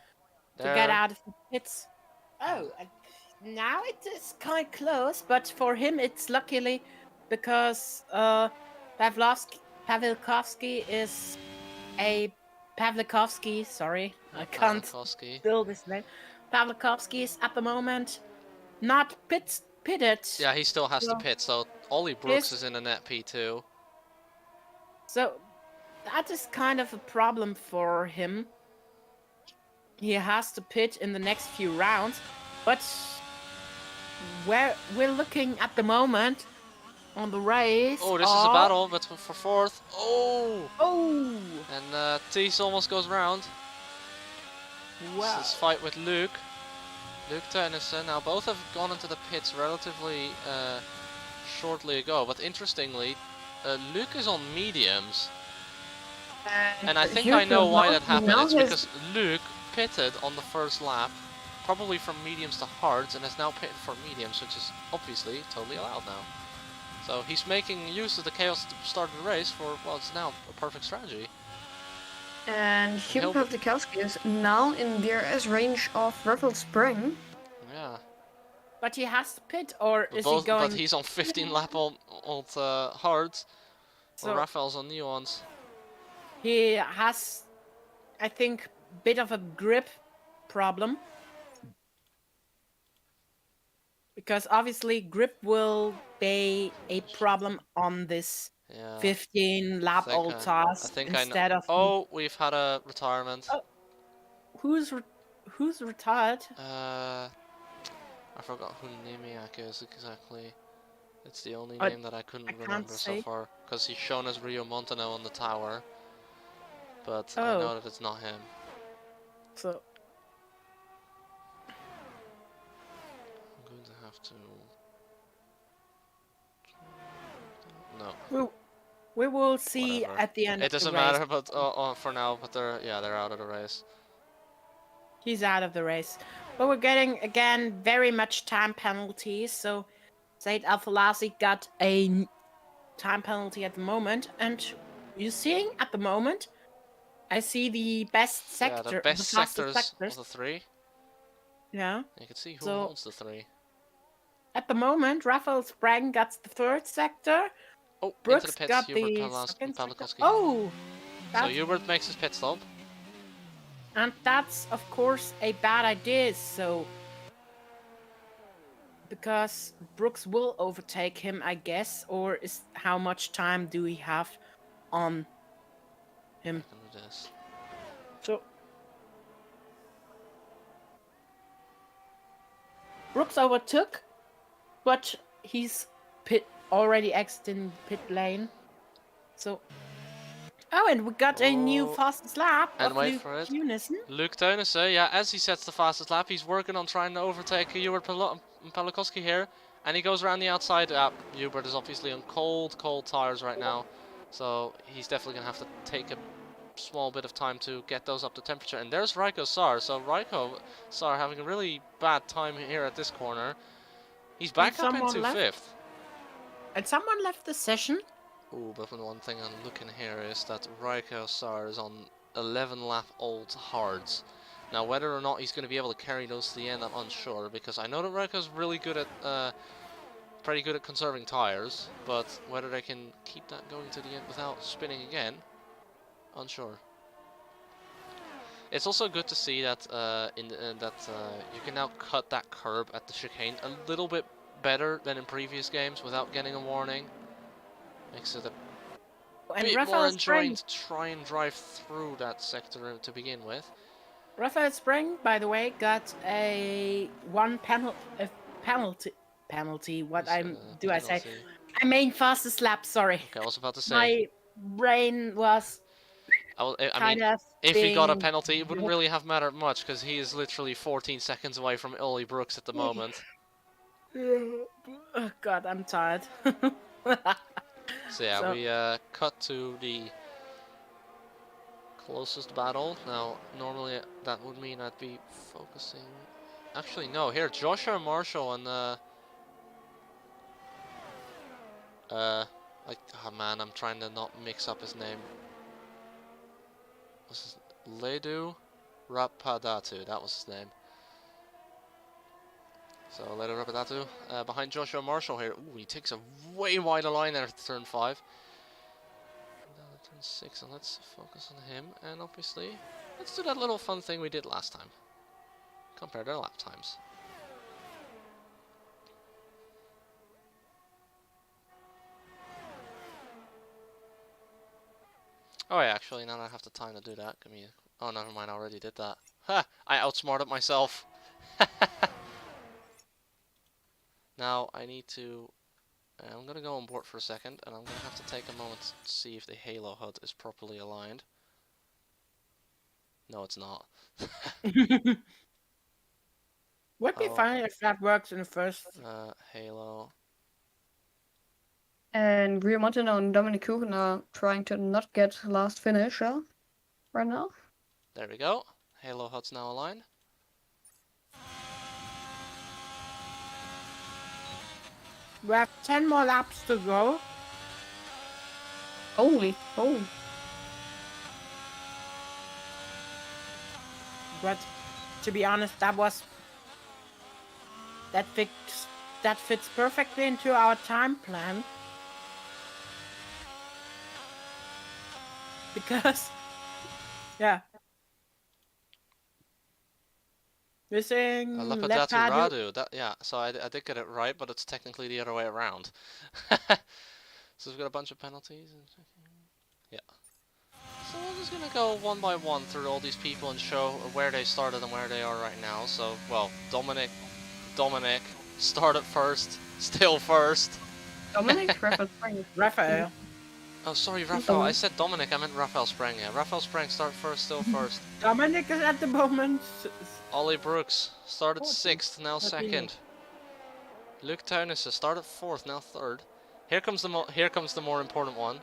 to get out of the pits. Oh, now it is kind of close, but for him it's luckily because Pavlikovsky is a Pavlikovsky. Sorry, I can't spell this name. Pavlikovsky is at the moment not pitted. Yeah, he still has to pit, so Ollie Brooks is in a net P2. So that is kind of a problem for him. He has to pit in the next few rounds, but where we're looking at the moment on the race. Oh, this is a battle, but for fourth. Oh! Oh! And Thies almost goes round. Wow. This fight with Luke Tennyson. Now both have gone into the pits relatively shortly ago, but interestingly, Luke is on mediums. And I think I know why that happened. It's because Luke pitted on the first lap, probably from mediums to hards, and has now pitted for mediums, which is obviously totally allowed now. So he's making use of the chaos to start the race for, well, it's now a perfect strategy. And Hubert Pawlikowski is now in DRS range of Rafael Spring. Yeah. But he has to pit, or is he going... But he's on 15 lap old hards, so Rafael's on new ones. He has, I think, a bit of a grip problem. Because obviously grip will be a problem on this 15 lap old task instead of... Oh, we've had a retirement. Oh. Who's retired? I forgot who Nimiak is exactly. It's the only name that I couldn't remember so far. Because he's shown as Rio Montano on the tower. But I know that it's not him. So... have to... No. We will see at the end of the race. It doesn't matter, but for now, but they're out of the race. He's out of the race. But we're getting, again, very much time penalties. So Said Al-Falasi got a time penalty at the moment. And you're seeing at the moment, I see the best sector. Yeah, the best sectors of the three. Yeah. You can see who holds the three. At the moment, Rafael Sprang got the third sector. Oh, Brooks into the pits, got Hubert the second sector. Oh! So Hubert makes his pit stop. And that's, of course, a bad idea, so... Because Brooks will overtake him, I guess, or is how much time do we have on him? So... Brooks overtook, but he's already exiting pit lane. So... Oh, and we got a new fastest lap of Luke Tennyson. Luke Tennyson, yeah, as he sets the fastest lap, he's working on trying to overtake Hubert Pawlikowski here. And he goes around the outside. Hubert is obviously on cold tires right now. So he's definitely going to have to take a small bit of time to get those up to temperature. And there's Raiko Sar. So Raiko Sar having a really bad time here at this corner. He's back up into 5th. And someone left the session? Oh, but one thing I'm looking here is that Raiko Sar is on 11 lap old hards. Now, whether or not he's going to be able to carry those to the end, I'm unsure, because I know that Raiko's really good at, pretty good at conserving tires, but whether they can keep that going to the end without spinning again, unsure. It's also good to see that you can now cut that curb at the chicane a little bit better than in previous games without getting a warning. Makes it a bit more enjoying to try and drive through that sector to begin with. Rafael Spring, by the way, got a penalty. What I say? I mean fastest lap. Sorry. Okay, I was about to say. My brain was. I mean, if he got a penalty, it wouldn't really have mattered much because he is literally 14 seconds away from Ollie Brooks at the moment. Oh God, I'm tired. So yeah, we cut to the closest battle. Now, normally that would mean I'd be focusing... Actually, no, here, Joshua Marshall and... oh man, I'm trying to not mix up his name. What's his... Ledu Rapadatu, that was his name. So Ledu Rapadatu behind Joshua Marshall here. Ooh, he takes a way wider line there at turn 5. Down to turn 6, and let's focus on him. And obviously, let's do that little fun thing we did last time. Compare their lap times. Oh yeah, actually, now I have the time to do that. Give me. Oh, never mind. I already did that. Ha! I outsmarted myself. Now I need to. I'm gonna go on board for a second, and I'm gonna have to take a moment to see if the Halo HUD is properly aligned. No, it's not. Would be fine if that works in the first. Halo. And Rio Montano and Dominic Kuchen are trying to not get last finish right now. There we go. Halo HUD's now aligned. We have 10 more laps to go. Holy, oh. But to be honest, that fits perfectly into our time plan. Because, yeah. Missing left Radu. Yeah, so I did get it right, but it's technically the other way around. So we've got a bunch of penalties. Yeah. So we're just gonna go one by one through all these people and show where they started and where they are right now. So, well, Dominic started first, still first. Dominic? Raphael. Oh, sorry, Raphael. I said Dominic, I meant Raphael Sprang. Yeah, Raphael Sprang started first, still first. Dominic is at the moment. Ollie Brooks started 6th, now 2nd. Luke Taunissen started 4th, now 3rd. Here comes the more important one.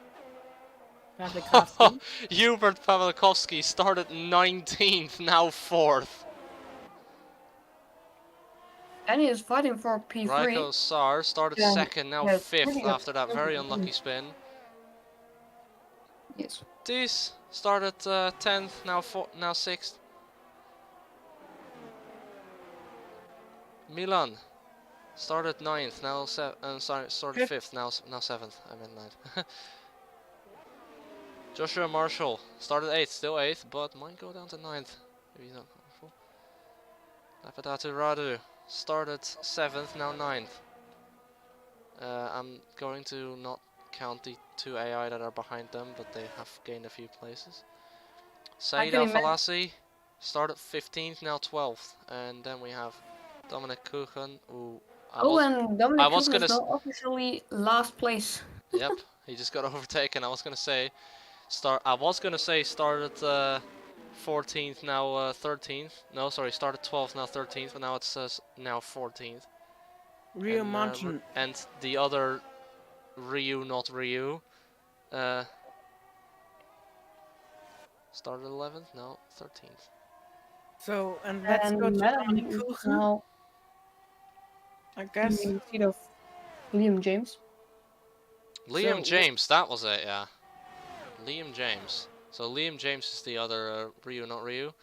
Hubert Pawlikowski started 19th, now 4th. And he is fighting for P3. Raiko Sar started 2nd, now 5th after that very unlucky spin. Yes. Dees started 10th, now 6th. Milan started 9th, now started 5th, now 7th. I meant 9th. Joshua Marshall started 8th, still 8th, but might go down to 9th. Maybe not. Lapadatu Radu started 7th, now 9th. I'm going to not count the 2 AI that are behind them, but they have gained a few places. Saeed Al-Falasi started 15th, now 12th. And then we have Dominic Kuchen, who and Dominic Kuchen is now officially last place. Yep, he just got overtaken. I was gonna say started 14th, now 13th. No, sorry, started 12th, now 13th, but now it says now 14th. Rio Mountain. And the other Ryu, not Ryu, started 11th, no, 13th. So, and let's go to Dominic Kuchen. I guess. Instead of Liam James. Liam James, that was it, yeah. Liam James. So Liam James is the other Ryu, not Ryu.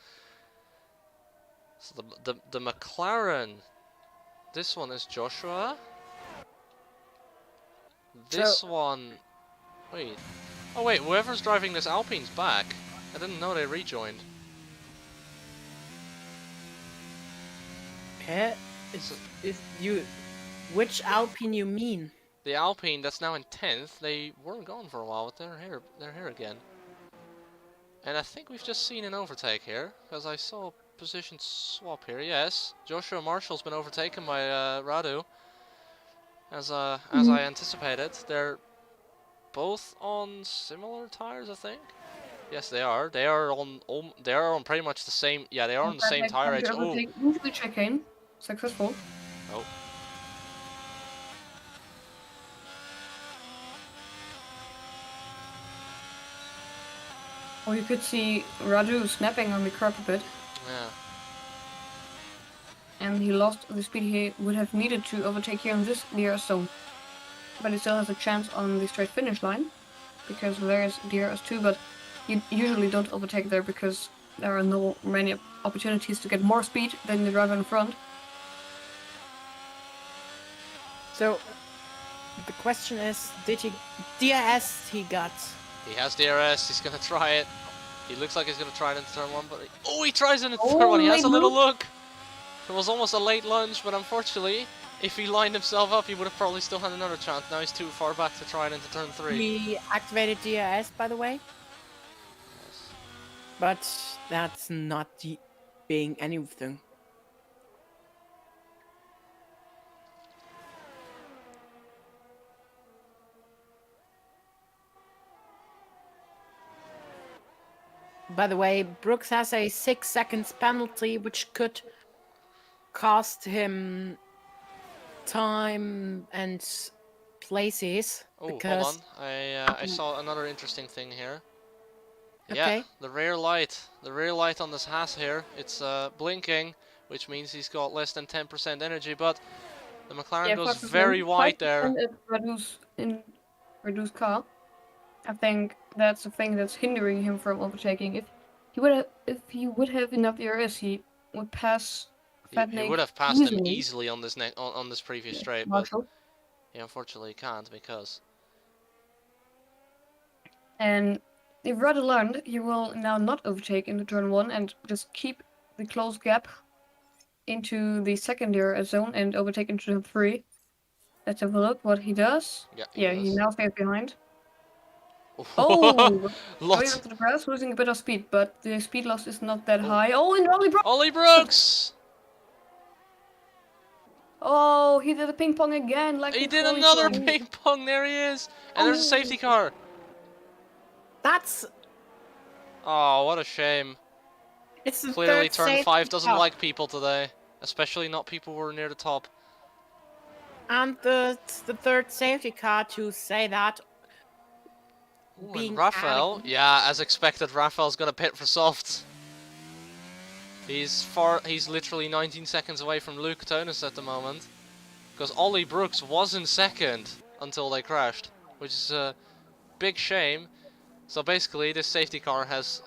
So the McLaren. This one is Joshua. This one. Wait. Oh wait, whoever's driving this Alpine's back. I didn't know they rejoined. Which Alpine you mean? The Alpine that's now in 10th. They weren't gone for a while, but they're here. They're here again. And I think we've just seen an overtake here, because I saw a position swap here. Yes, Joshua Marshall's been overtaken by Radu. As I anticipated, they're both on similar tires, I think. Yes, they are. They are on pretty much the same. Yeah, they are on the same tire age. Oh, usually check-in, successful. Oh. Or you could see Radu snapping on the curb a bit. Yeah. And he lost the speed he would have needed to overtake here in this DRS zone. But he still has a chance on the straight finish line, because there is DRS2, but you usually don't overtake there because there are no many opportunities to get more speed than the driver in front. So, the question is, did he DRS he got? He has DRS, he's gonna try it. He looks like he's gonna try it in turn 1, but he tries it in turn 1. He has a little look. It was almost a late lunge, but unfortunately, if he lined himself up, he would have probably still had another chance. Now he's too far back to try it into turn 3. He activated DRS, by the way. But that's not being anything. By the way, Brooks has a 6 seconds penalty, which could cost him time and places. Oh, because... hold on. I saw another interesting thing here. Okay. Yeah, the rear light on this Haas here, it's blinking, which means he's got less than 10% energy, but the McLaren goes very wide there. Reduced car. I think that's the thing that's hindering him from overtaking. If he would have enough ERS, he would pass. He would have passed him easily on this on this previous straight, but he unfortunately can't because. And if Rudd learned, he will now not overtake into turn 1 and just keep the close gap into the second ERS zone and overtake into turn 3. Let's have a look what he does. Yeah, he now stays behind. Oh, going onto the grass, losing a bit of speed, but the speed loss is not that high. Oh, and Ollie Brooks! Ollie Brooks! Oh, he did a ping pong again. Like he did another ping pong. There he is, and there's a safety car. That's. Oh, what a shame. It's the clearly turn 5 doesn't car. like people today, especially not people who are near the top. And the third safety car to say that. Ooh, and Raphael, yeah, as expected, Raphael's gonna pit for softs. He's literally 19 seconds away from Luke Tonis at the moment, because Ollie Brooks was in second until they crashed, which is a big shame. So basically, this safety car has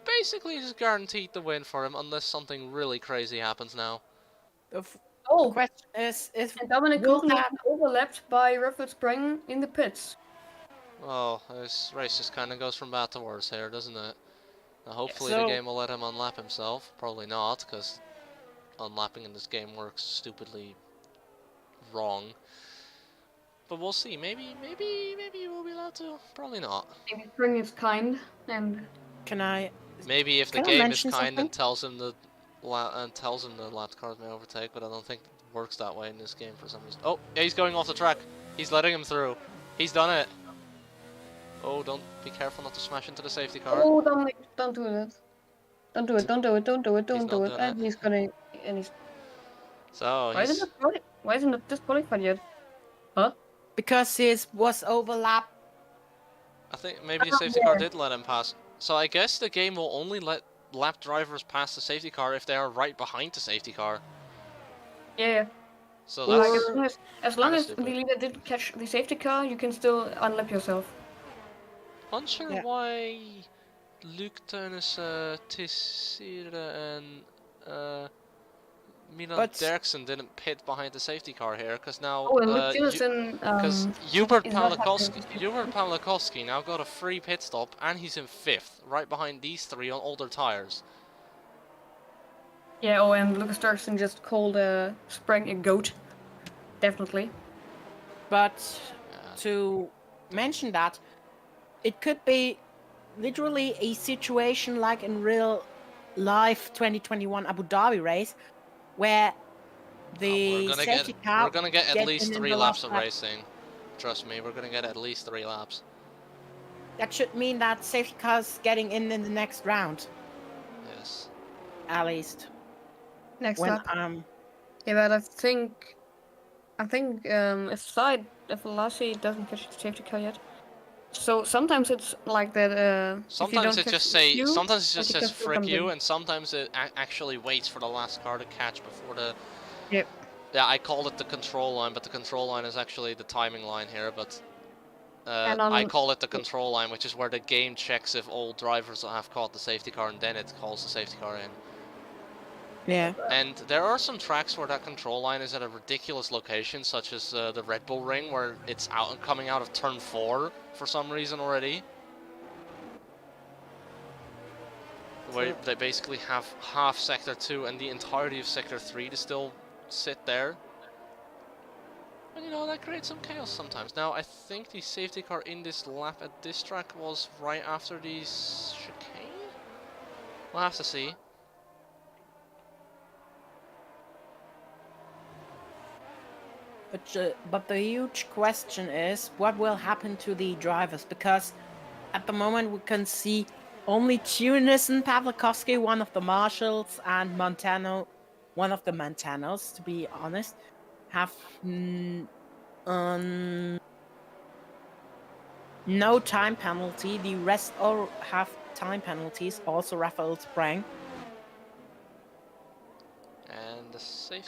basically just guaranteed the win for him, unless something really crazy happens now. The question is Dominic Coulthard overlapped by Rafael Sprang in the pits. Well, this race just kind of goes from bad to worse here, doesn't it? Now, hopefully the game will let him unlap himself. Probably not, because unlapping in this game works stupidly wrong. But we'll see. Maybe you will be allowed to. Probably not. Maybe Spring is kind and. Can I? Maybe if the game is kind and tells him the lap cars may overtake, but I don't think it works that way in this game for some reason. Oh, yeah, he's going off the track. He's letting him through. He's done it. Oh, don't be careful not to smash into the safety car. Oh, don't do that. Don't do it. And he's gonna. And he's. So Why isn't it disqualified yet? Huh? Because his was overlapped. I think maybe the safety car did let him pass. So I guess the game will only let lap drivers pass the safety car if they are right behind the safety car. Yeah. So that's like as long as the leader didn't catch the safety car, you can still unlap yourself. Unsure why Luke Tonis, Tissira and Milan Derksen didn't pit behind the safety car here, because now because Hubert Pawlikowski now got a free pit stop and he's in 5th, right behind these 3 on older tires. Yeah, and Lucas Derksen just called Sprang a goat, definitely. But to mention that, it could be literally a situation like in real life 2021 Abu Dhabi race, where the safety car... We're gonna get at least 3 laps of racing. Trust me, we're gonna get at least 3 laps. That should mean that safety car's getting in the next round. Yes. At least. Next lap. Yeah, but I think if Lassie doesn't catch the safety car yet. So sometimes it's like that. Sometimes it just says frick you, and sometimes it actually waits for the last car to catch before the. Yep. Yeah, I called it the control line, but the control line is actually the timing line here. But I call it the control line, which is where the game checks if all drivers have caught the safety car, and then it calls the safety car in. Yeah. And there are some tracks where that control line is at a ridiculous location, such as the Red Bull Ring, where it's coming out of turn 4 for some reason already. Where they basically have half Sector 2 and the entirety of Sector 3 to still sit there. And you know, that creates some chaos sometimes. Now, I think the safety car in this lap at this track was right after the chicane? We'll have to see. But the huge question is, what will happen to the drivers? Because at the moment we can see only Tunis and Pavlikovsky, one of the marshals, and Montano, one of the Montanos, to be honest, have no time penalty. The rest all have time penalties, also Rafael Sprang. And the safety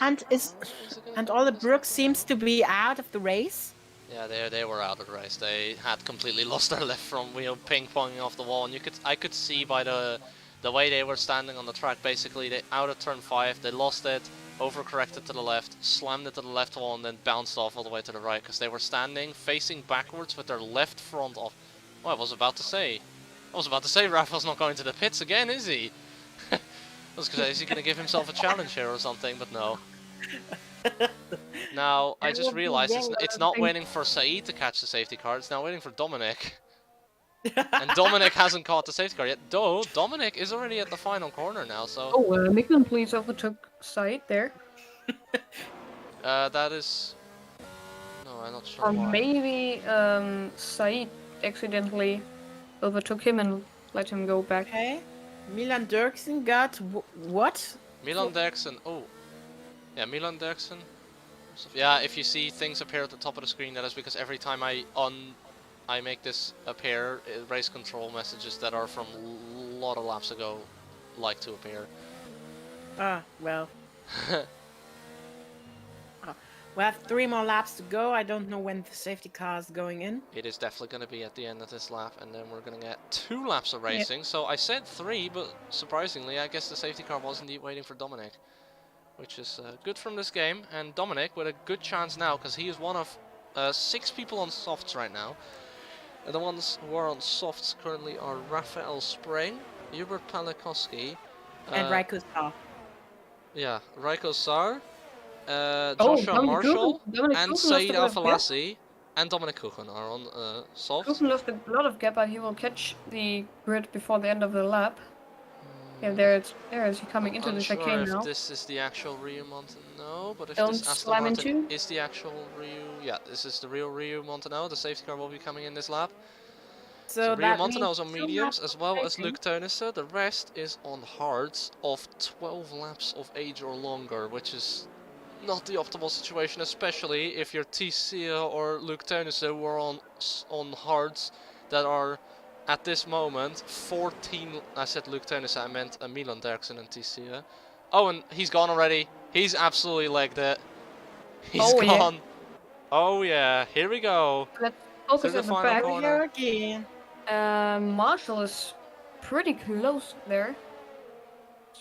and Ole Brooks seems to be out of the race. Yeah, they were out of the race. They had completely lost their left front wheel, ping-ponging off the wall, and I could see by the way they were standing on the track. Basically, they out of turn 5, they lost it, overcorrected to the left, slammed it to the left wall, and then bounced off all the way to the right because they were standing facing backwards with their left front off. Well, I was about to say Rafael's not going to the pits again, is he? I was going to say, is he going to give himself a challenge here or something? But no. Now, I just realized it's not waiting for Saeed to catch the safety car, it's now waiting for Dominic. And Dominic hasn't caught the safety car yet, though Dominic is already at the final corner now, so... Oh, Mickman please overtook Saeed there. That is... No, I'm not sure Or why. maybe Saeed accidentally overtook him and let him go back. Okay. Milan Dirksen got what? Milan Dirksen, oh. Yeah, Milan Dirksen. Yeah, if you see things appear at the top of the screen, that is because every time I make this appear, race control messages that are from a lot of laps ago like to appear. Ah, well. We have 3 more laps to go. I don't know when the safety car is going in. It is definitely going to be at the end of this lap, and then we're going to get 2 laps of racing. Yep. So I said 3, but surprisingly, I guess the safety car was indeed waiting for Dominic, which is good from this game. And Dominic with a good chance now, because he is one of 6 people on softs right now. And the ones who are on softs currently are Rafael Sprang, Hubert Palikowski, and Raiko Saar. Yeah, Raiko Saar. Joshua Marshall and Saeed Al-Falassi and Dominic Kuchen are on softs. Kuchen lost a lot of gap, but he will catch the grid before the end of the lap. Yeah, there is he coming into the chicane now. If this is the actual Rio Montano, but if Don't this slam Aston Martin is the actual Rio, yeah, this is the real Rio Montano. The safety car will be coming in this lap. So Rio Montano's on mediums as well as Luke Teunissen. The rest is on hards of 12 laps of age or longer, which is not the optimal situation, especially if you're Tia or Luke Teunissen who are on hards that are at this moment 14. I said Luke Teunissen, I meant Milan Dirksen and Tia. Oh, and he's gone already. He's absolutely legged it. He's gone. Yeah. Oh yeah, here we go. Let's focus on the back here again. Marshall is pretty close there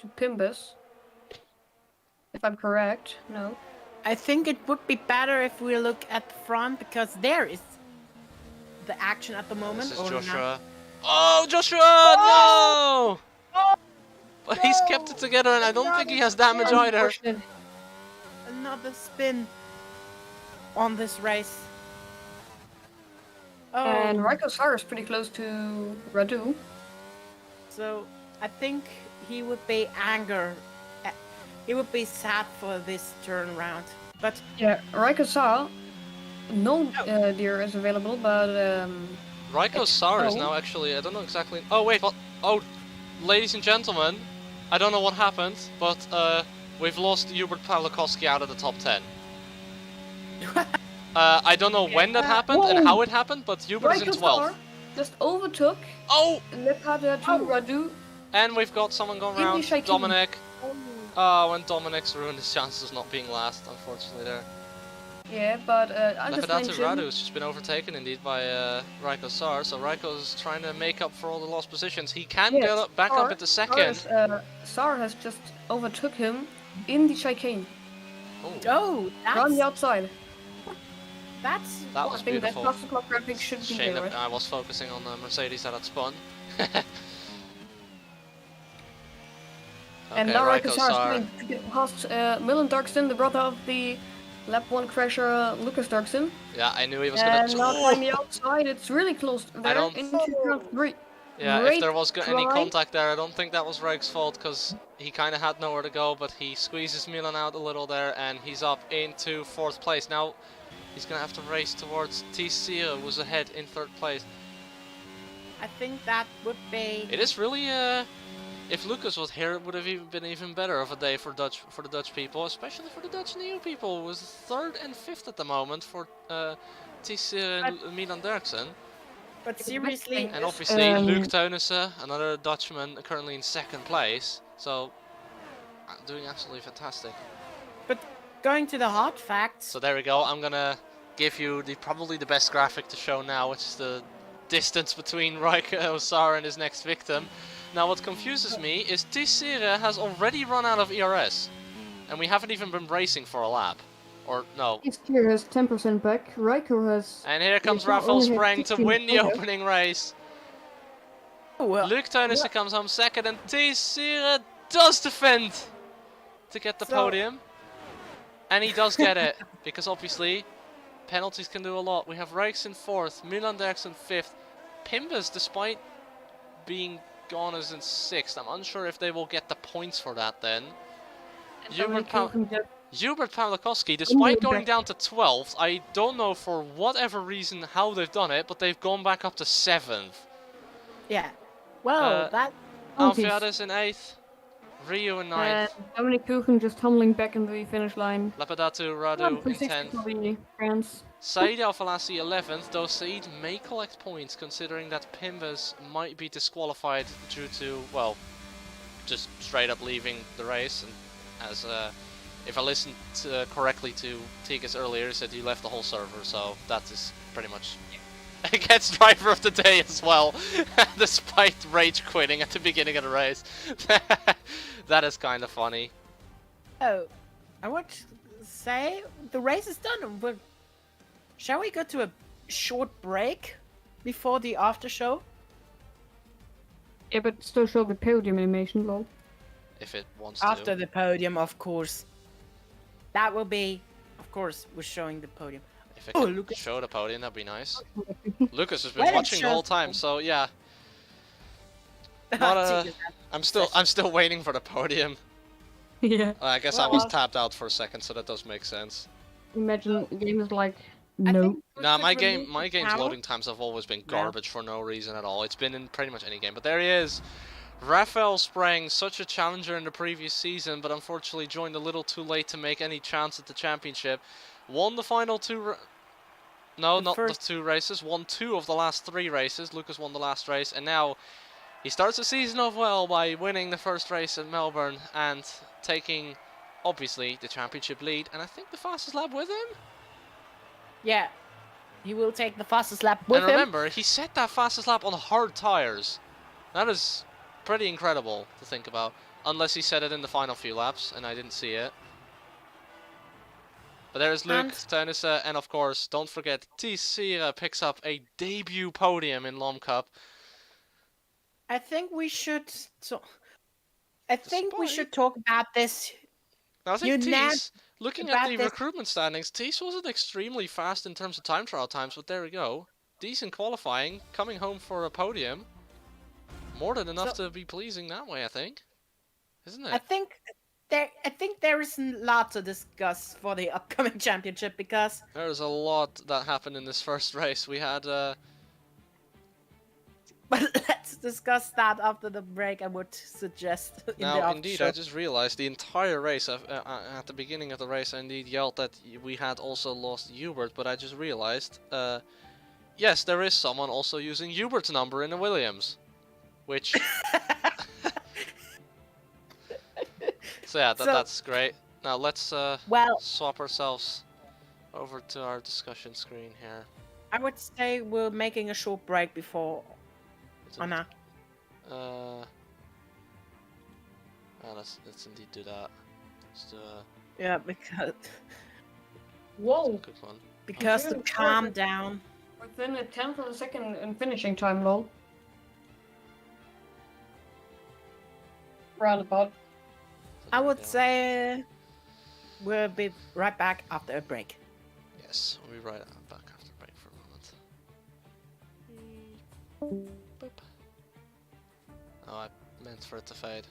to Pimbus. If I'm correct, no. I think it would be better if we look at the front, because there is the action at the moment. This is Joshua. Oh, Joshua! Oh! No! Oh, but no! He's kept it together, and I don't think he has damage either. Another spin on this race. Oh. And Raiko Saar is pretty close to Radu. So I think he would be angry. He would be sad for this turnaround, but yeah, Raiko Saar, no deer is available, but Raiko Saar is now actually, I don't know exactly. Oh wait, what? Oh, ladies and gentlemen, I don't know what happened, but we've lost Hubert Palikowski out of the top 10. I don't know when that happened and how it happened, but Hubert is in 12th. Just overtook. Oh! Radu. And we've got someone going around, Dominic. Oh, and Dominic's ruined his chances of not being last, unfortunately, there. Yeah, but I just mentioned... Radu's just been overtaken, indeed, by Raiko Saar, so Raiko's trying to make up for all the lost positions. He can get up, back up into second. Saar has just overtook him in the chicane. Oh, that's... On the outside. That was beautiful. I think that clock graphic should be there, right? I was focusing on the Mercedes that had spun. And now Raiko Saar is going past Milan Dirksen, the brother of the Lap 1 crasher Lucas Dirksen. Yeah, I knew he was gonna. Not on the outside. It's really close there. don't- Into turn 3. Yeah, Great if there was any try. contact there, I don't think that was Raik's fault because he kind of had nowhere to go, but he squeezes Milan out a little there and he's up into 4th place. Now he's going to have to race towards TC, who was ahead in 3rd place. I think that would be... It is really, if Lucas was here, it would have been even better of a day for the Dutch people, especially for the Dutch new people, who was 3rd and 5th at the moment for TC and Milan Dirksen. But seriously... And obviously Luke Teunissen, another Dutchman, currently in 2nd place, so doing absolutely fantastic. But going to the hard facts... So there we go, I'm gonna give you probably the best graphic to show now, which is the distance between Raik Osara and his next victim. Now what confuses me is Tsire has already run out of ERS, and we haven't even been racing for a lap. Or no. Tsire has 10% back, Raiko has... And here comes Rafael Sprang to win the opening race. Oh, well. Luke Teunissen comes home 2nd, and Tsire does defend to get the podium. And he does get it, because obviously penalties can do a lot. We have Rijks in 4th, Milan Dirksen 5th, Pimbas, despite being gone, is in 6th. I'm unsure if they will get the points for that then. Hubert Pawlikowski, despite going down to 12th, I don't know for whatever reason how they've done it, but they've gone back up to 7th. Yeah. Well, that... Alfiades in 8th, Rio in 9th. Dominic Kuchen just tumbling back into the finish line. Lapadatu Radu in 10th. Said Al-Falassi 11th, though Said may collect points considering that Pimbas might be disqualified due to, well, just straight up leaving the race. And as if I listened correctly to Tigas earlier, he said he left the whole server, so that is pretty much gets driver of the day as well, despite rage quitting at the beginning of the race. That is kind of funny. Oh, I would say the race is done. Shall we go to a short break before the after show? Yeah, but still show the podium animation, lol. If it wants After the podium, of course. That will be, of course, we're showing the podium. If it can show the podium, that'd be nice. Lucas has been watching the whole time, so yeah. I'm still waiting for the podium. Yeah. I guess I was tapped out for a second, so that does make sense. Imagine the game is like no. Nah, my game's loading times have always been garbage for no reason at all. It's been in pretty much any game, but there he is. Rafael Sprang, such a challenger in the previous season, but unfortunately joined a little too late to make any chance at the championship. Won the final two... No, not the 2 races. Won 2 of the last 3 races. Lucas won the last race, and now he starts the season off well by winning the first race at Melbourne and taking, obviously, the championship lead, and I think the fastest lap with him? Yeah, he will take the fastest lap with him. And remember, he set that fastest lap on hard tires. That is pretty incredible to think about, unless he said it in the final few laps, and I didn't see it. But there's Luke Teunissen, and of course, don't forget, Tsire picks up a debut podium in Lom Cup. I think we should. I think we should talk about this. Now, I think Tees, looking at the recruitment standings, Tees wasn't extremely fast in terms of time trial times, but there we go. Decent qualifying, coming home for a podium. More than enough to be pleasing that way, I think. Isn't it? I think there is a lot to discuss for the upcoming championship because... There's a lot that happened in this first race. We had... But let's discuss that after the break, I would suggest. Now, indeed, I just realized the entire race, at the beginning of the race, I indeed yelled that we had also lost Hubert, but I just realized, yes, there is someone also using Hubert's number in the Williams. Which... So yeah, that's great. Now let's swap ourselves over to our discussion screen here. I would say we're making a short break before Anna. Let's indeed do that. Yeah, because... Whoa! Good one. Because to calm down. Within a 10th of a second in finishing time, lol. Roundabout. I would say we'll be right back after a break. Yes, we'll be right back after break for a moment. Boop. Oh, I meant for it to fade.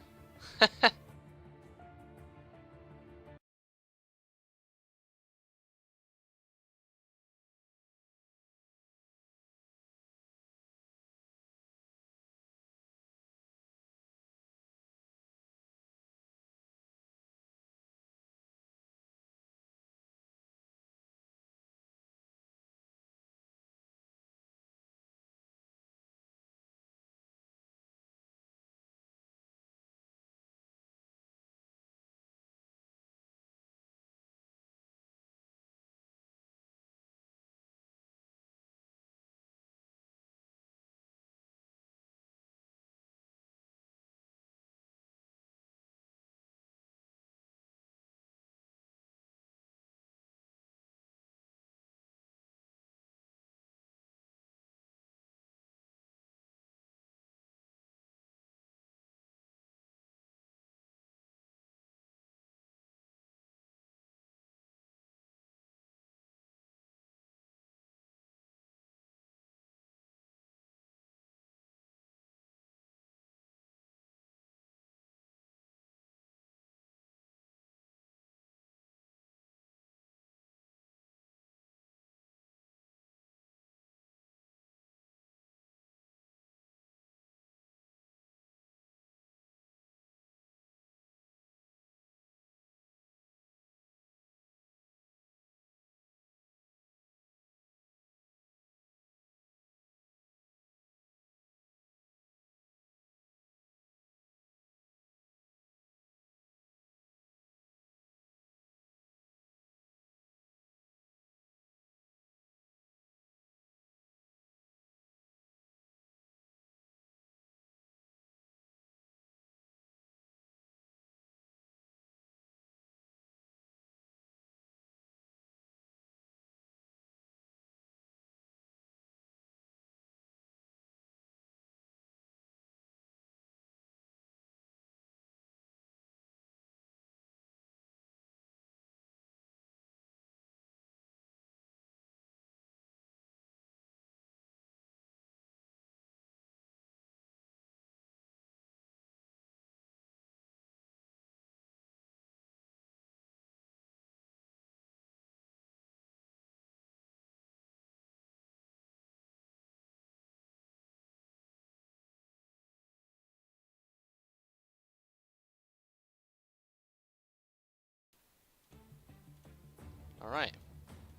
Alright,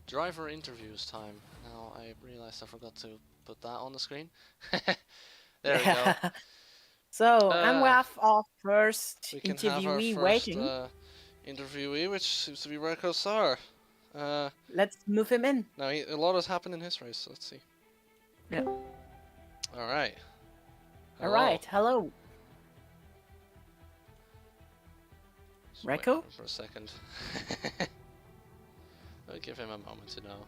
driver interviews time. Now I realized I forgot to put that on the screen. There we go. So, and we have our first we can interviewee have our first, waiting. Interviewee, which seems to be Reco Sar. Let's move him in. Now, a lot has happened in his race, so let's see. Yeah. Alright. Alright, hello. Reco? For a second. I'll give him a moment to know.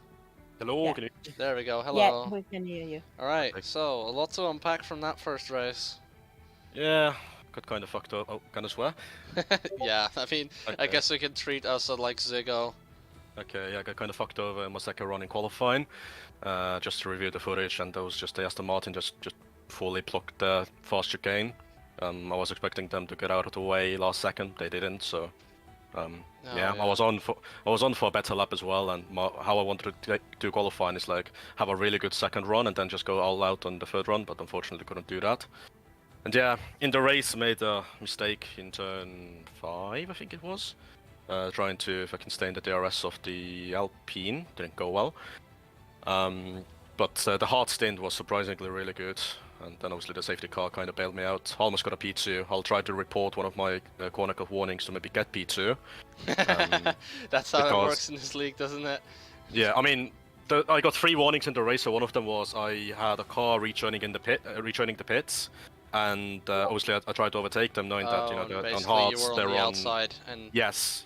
Hello, Yeah. can you... There we go, hello. Yeah, we can hear you. Alright, so a lot to unpack from that first race. Yeah, got kind of fucked up. Oh, can I swear? Yeah, I mean, Okay. I guess we can treat us like Ziggo. Okay, yeah, I got kind of fucked over in my second run in qualifying. Just to review the footage, and that was just the Aston Martin just fully blocked the fast chicane. I was expecting them to get out of the way last second, they didn't, so... yeah, I was on for a better lap as well, and how I wanted to do qualifying is like have a really good second run and then just go all out on the third run, but unfortunately couldn't do that. And yeah, in the race made a mistake in turn 5, I think it was, trying to if I can stay in the DRS of the Alpine, didn't go well. But the hard stint was surprisingly really good. And then obviously the safety car kind of bailed me out. Almost got a P2. I'll try to report one of my corner cut warnings to maybe get P2. That's how it works in this league, doesn't it? Yeah, I mean, I got 3 warnings in the race. So one of them was I had a car rejoining in the rejoining the pits, and obviously I tried to overtake them, knowing that they're on hards, they're on the outside. And yes.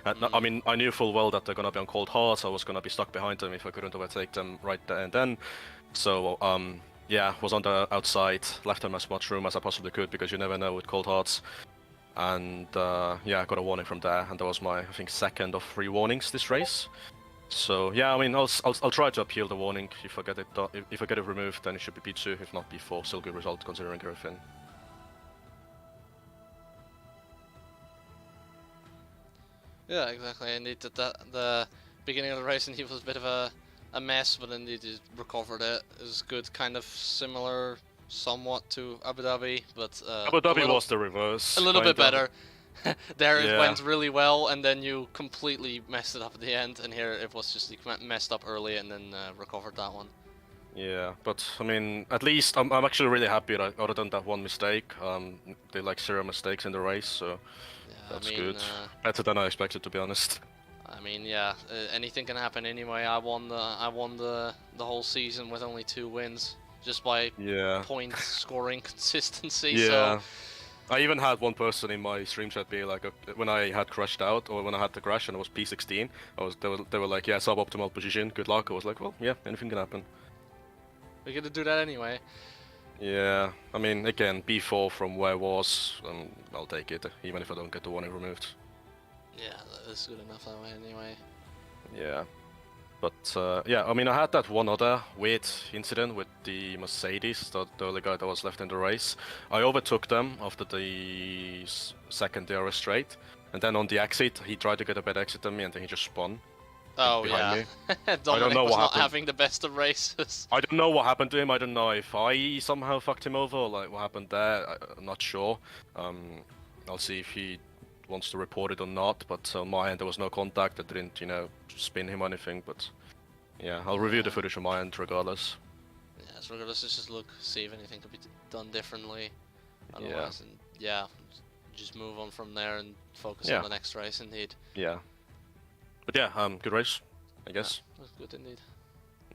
I mean, I knew full well that they're gonna be on cold hards. I was gonna be stuck behind them if I couldn't overtake them right there and then. So yeah, was on the outside, left them as much room as I possibly could because you never know with cold hearts. and yeah, I got a warning from there, and that was my, I think, second of 3 warnings this race. So yeah, I mean, I'll try to appeal the warning. If I get it if I get it removed, then it should be P2. If not P4, still good result considering everything. Yeah, exactly. Indeed, the beginning of the race, and he was a bit of a mess, but indeed he recovered it. It was good, kind of similar, somewhat to Abu Dhabi, but Abu Dhabi was the reverse. A little bit better. There yeah. It went really well, and then you completely messed it up at the end, and here it was just messed up early and then recovered that one. Yeah, but I mean, at least I'm actually really happy that other than that one mistake, they like 0 mistakes in the race, so yeah, that's I mean, good. Better than I expected, to be honest. I mean, yeah, anything can happen anyway. I won the whole season with only 2 wins, just by point scoring consistency. Yeah. So. I even had one person in my stream chat be like, when I had crashed out, or when I had to crash and it was P16, they were like, yeah, suboptimal position, good luck. I was like, well, yeah, anything can happen. We're gonna do that anyway. Yeah, I mean, again, P4 from where I was, I'll take it, even if I don't get the warning removed. Yeah, that's good enough that way anyway. Yeah. But yeah, I mean, I had that one other weird incident with the Mercedes, the only guy that was left in the race. I overtook them after the second DRS straight, and then on the exit, he tried to get a better exit than me, and then he just spun. Oh behind yeah, me. Dominic I don't know was what not happened. having the best of races. I don't know what happened to him. I don't know if I somehow fucked him over, or like what happened there. I'm not sure. I'll see if he wants to report it or not. But on my end, there was no contact. I didn't, you know, spin him or anything. But yeah, I'll review the footage on my end regardless. Yeah, so regardless, just look, see if anything could be done differently. Otherwise, and yeah, just move on from there and focus on the next race. Indeed. Yeah. But yeah, good race, I guess. Yeah, was good indeed.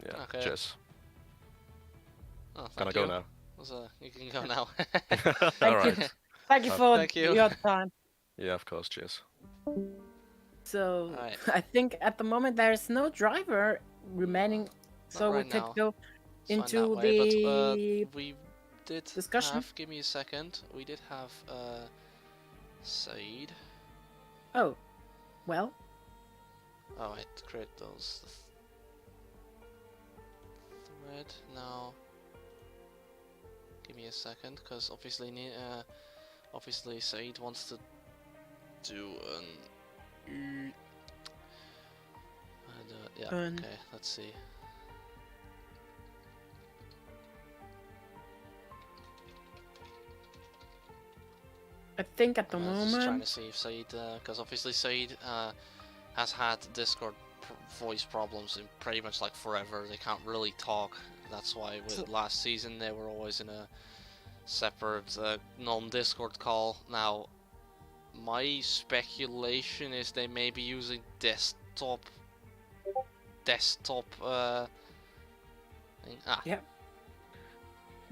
Yeah. Okay. Cheers. Oh, can I go now? You can go now. All right. Thank you for your time. Yeah, of course. Cheers. So I think at the moment there is no driver remaining, so we could go into the we did discussion. Give me a second. We did have Said. Oh, well. Oh, wait, create those. Thread now. Give me a second, because obviously, Said wants to do an. Yeah. Okay. Let's see. I think at the moment. Just trying to see if Said, because obviously Said has had Discord voice problems in pretty much like forever. They can't really talk. That's why with last season they were always in a separate non-Discord call. Now, my speculation is they may be using desktop thing. Yeah.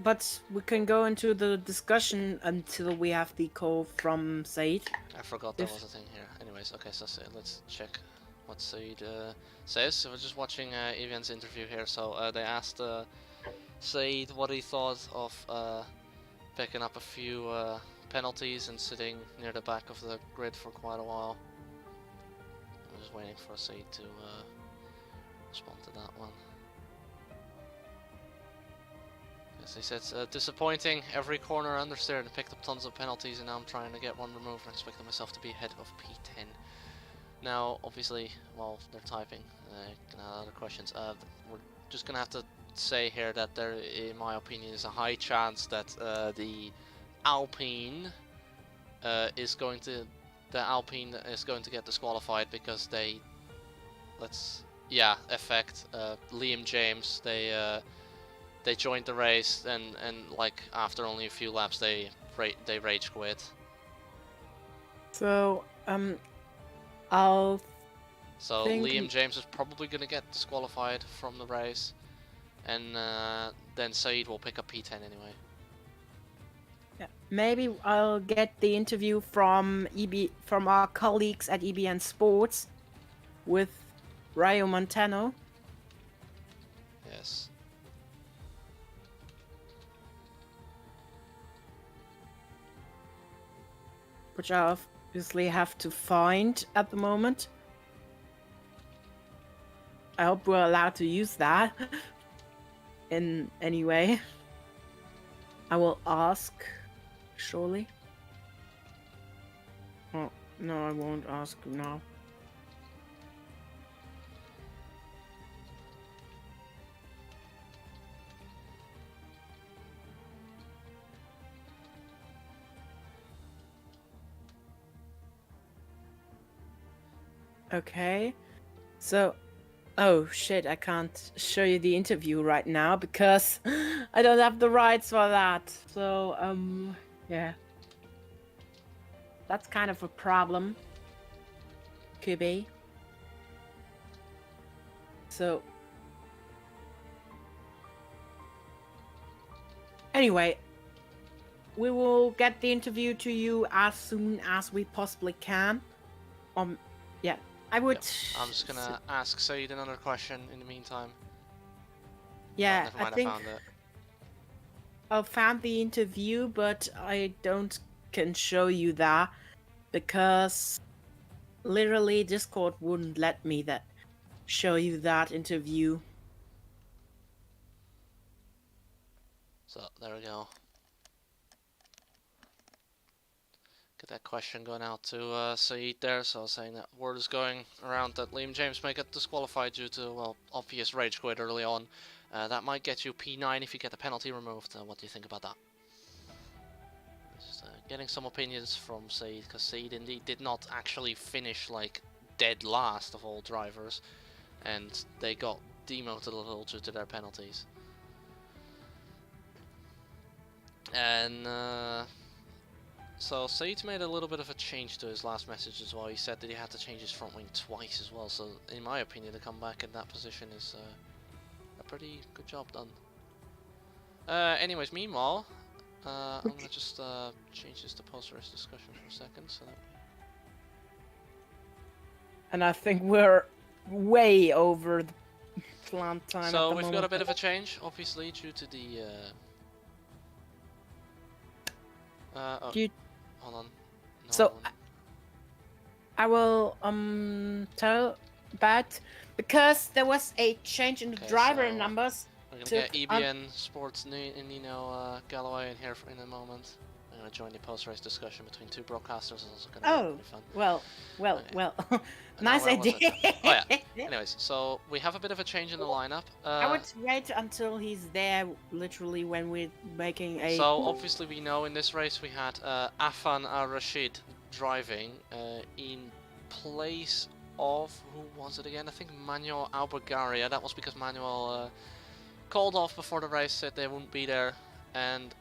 But we can go into the discussion until we have the call from Said. I forgot there was a thing here. Anyways, okay, so let's check what Said says. So we're just watching Evian's interview here. So they asked Said what he thought of picking up a few penalties and sitting near the back of the grid for quite a while. I'm just waiting for Said to respond to that one. Yes, he said, disappointing. Every corner I understeered and picked up tons of penalties, and now I'm trying to get one removed and expecting myself to be ahead of P10. Now, obviously, while they're typing, other questions, we're just gonna have to say here that there, in my opinion, is a high chance that the Alpine is going to get disqualified because they, affect Liam James. They joined the race and like after only a few laps they rage quit. So Liam James is probably gonna get disqualified from the race, and then Said will pick up P10 anyway. Yeah, maybe I'll get the interview from our colleagues at EBN Sports with Rayo Montano. Yes. which I obviously have to find at the moment. I hope we're allowed to use that in any way. I will ask, surely. Oh, no, I won't ask now. Okay, so, oh shit, I can't show you the interview right now because I don't have the rights for that. So, yeah. That's kind of a problem. Could be. So, anyway, we will get the interview to you as soon as we possibly can. Yeah. I would. Yep. I'm just gonna ask Saeed another question in the meantime. Yeah, never mind, I think I found it. I found the interview, but I don't can show you that because literally Discord wouldn't let me show you that interview. So there we go. Get that question going out to Saeed there. So saying that word is going around that Liam James may get disqualified due to, well, obvious rage quit early on. That might get you P9 if you get the penalty removed. What do you think about that? Just getting some opinions from Saeed, because Saeed indeed did not actually finish like dead last of all drivers, and they got demoted a little due to their penalties. And so Saeed made a little bit of a change to his last message as well. He said that he had to change his front wing twice as well, so in my opinion to come back in that position is a pretty good job done. Anyways, meanwhile, I'm gonna just change this to post-race discussion for a second. So that... And I think we're way over the planned time. So we've got a bit of a change, obviously, due to the oh, hold on. No, so hold on. I will tell that because there was a change in the driver so numbers. We're gonna get EBN Sports Nino Galloway in here in a moment. I'm gonna join the post-race discussion between two broadcasters. It's also gonna be really fun. Well, nice idea. Oh yeah. Anyways, so we have a bit of a change in the lineup. I would wait until he's there, literally when we're making a. So obviously we know in this race we had Afan Al-Rashid driving in place of, who was it again? I think Manuel Albergaria. That was because Manuel called off before the race, said they wouldn't be there. And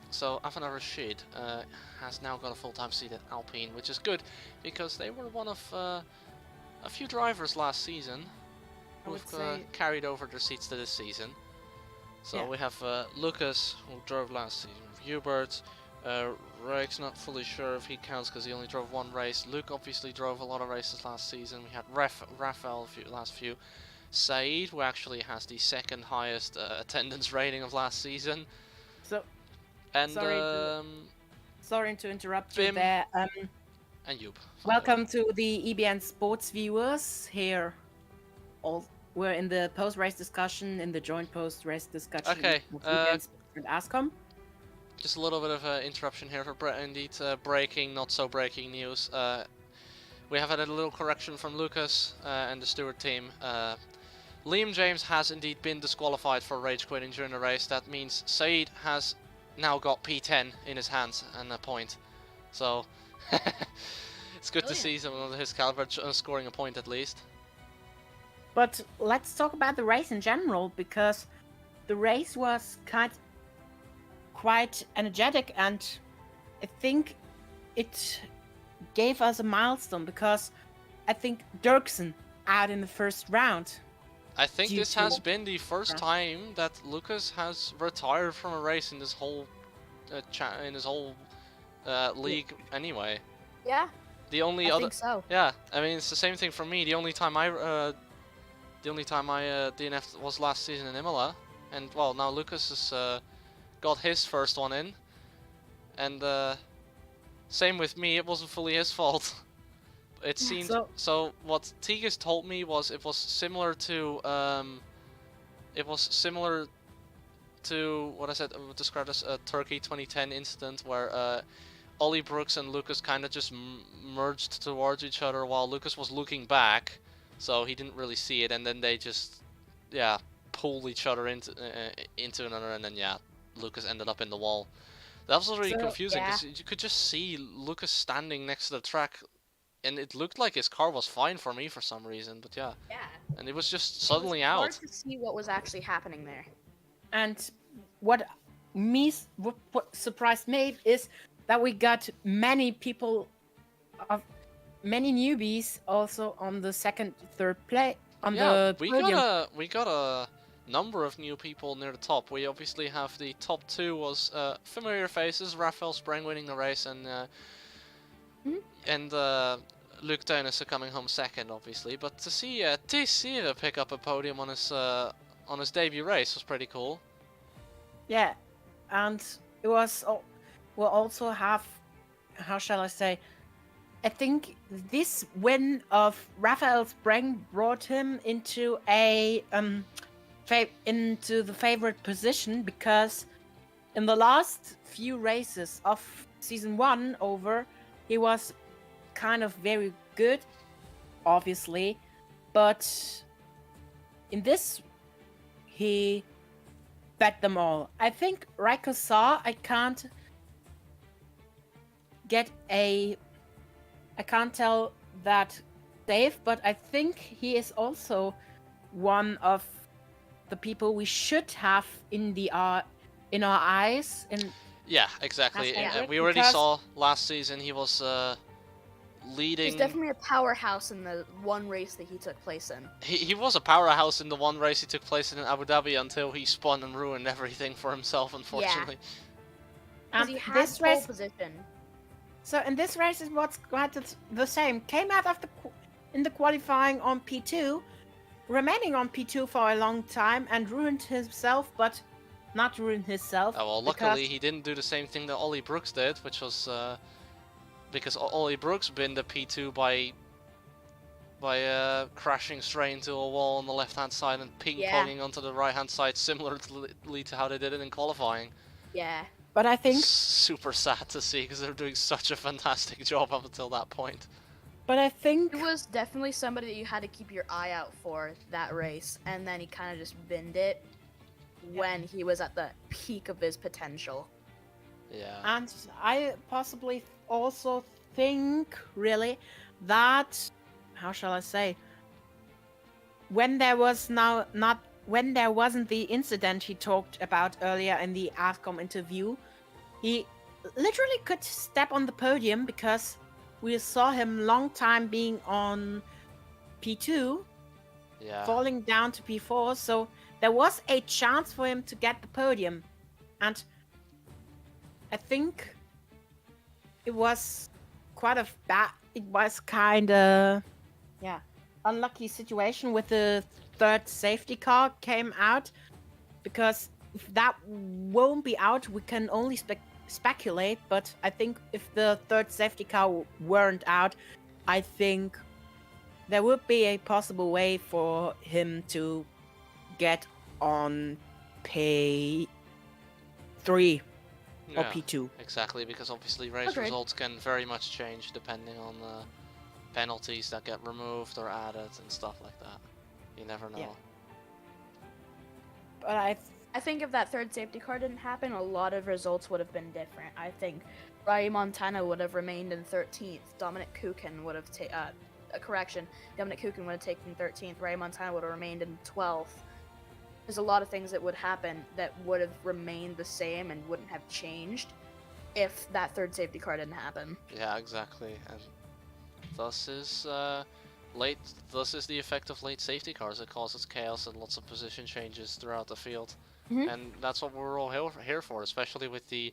so Afan Al-Rashid has now got a full-time seat at Alpine, which is good because they were one of a few drivers last season who've carried over their seats to this season. So yeah. We have Lucas, who drove last season, Hubert, Rex, not fully sure if he counts because he only drove one race. Luke obviously drove a lot of races last season. We had Raphael last few. Saeed, who actually has the second highest attendance rating of last season. So, and sorry to interrupt you there. And Joop. Welcome to the EBN Sports viewers here. We're in the post-race discussion, in the joint post-race discussion. Okay. And AZcom. Just a little bit of an interruption here for indeed breaking, not so breaking news. We have had a little correction from Lucas and the Stewart team. Liam James has indeed been disqualified for rage quitting during the race. That means Saeed has now got P10 in his hands and a point. So it's good to see someone of his caliber scoring a point at least. But let's talk about the race in general, because the race was quite energetic, and I think it gave us a milestone because I think Dirksen out in the first round. I think this has been the first time that Lucas has retired from a race in this whole league anyway. Yeah. The only I think so. Yeah, I mean it's the same thing for me. The only time I DNF was last season in Imola, and well now Lucas has got his first one in, and Same with me. It wasn't fully his fault. It seemed so. What Tigis told me was it was similar to what I said described as a Turkey 2010 incident where Ollie Brooks and Lucas kind of just merged towards each other while Lucas was looking back, so he didn't really see it, and then they just pulled each other into another, and then Lucas ended up in the wall. That was really confusing because you could just see Lucas standing next to the track, and it looked like his car was fine for me for some reason, but and it was just suddenly out. Hard to see what was actually happening there. And what surprised me is that we got many newbies also on the second, third play on the podium. We got a number of new people near the top. We obviously have the top two was familiar faces, Raphael Spreng winning the race, and Luke Teunissen coming home second, obviously. But to see Tessira pick up a podium on his debut race was pretty cool. Yeah, and it was. We'll also have, how shall I say? I think this win of Raphael Spreng brought him into into the favorite position, because in the last few races of season 1 he was kind of very good, obviously, but in this he bet them all. I think Raiko saw, I can't tell that Dave, but I think he is also one of the people we should have in our eyes. Yeah, exactly. We already saw last season he was leading. He's definitely a powerhouse in the one race that he took place in. He was a powerhouse in the one race he took place in Abu Dhabi until he spun and ruined everything for himself, unfortunately. Yeah. He had pole position. So in this race is what's quite the same. Came out of in the qualifying on P2, remaining on P2 for a long time, and ruined himself, but not ruined himself. Oh, well, luckily he didn't do the same thing that Ollie Brooks did, which was because Ollie Brooks binned the P2 by crashing straight into a wall on the left-hand side and ping-ponging onto the right-hand side, similarly to how they did it in qualifying. Yeah. But I think super sad to see, because they're doing such a fantastic job up until that point. But I think it was definitely somebody that you had to keep your eye out for that race, and then he kind of just binned it when he was at the peak of his potential. Yeah. And I possibly also think, really, that, how shall I say, when there wasn't the incident he talked about earlier in the AZcom interview, he literally could step on the podium, because we saw him long time being on P2, falling down to P4, so there was a chance for him to get the podium. And I think it was kind of unlucky situation with the third safety car came out, because if that won't be out, we can only speculate, but I think if the third safety car weren't out, I think there would be a possible way for him to get on P3 or P2. Exactly, because obviously race results can very much change depending on the penalties that get removed or added and stuff like that. You never know. Yeah. But I think if that third safety car didn't happen, a lot of results would have been different. I think Rai Montana would have remained in 13th. Dominic Kukin would have Dominic Kukin would have taken 13th. Rai Montana would have remained in 12th. There's a lot of things that would happen that would have remained the same and wouldn't have changed if that third safety car didn't happen. Yeah, exactly. And thus is the effect of late safety cars. It causes chaos and lots of position changes throughout the field. And that's what we're all here for, especially with the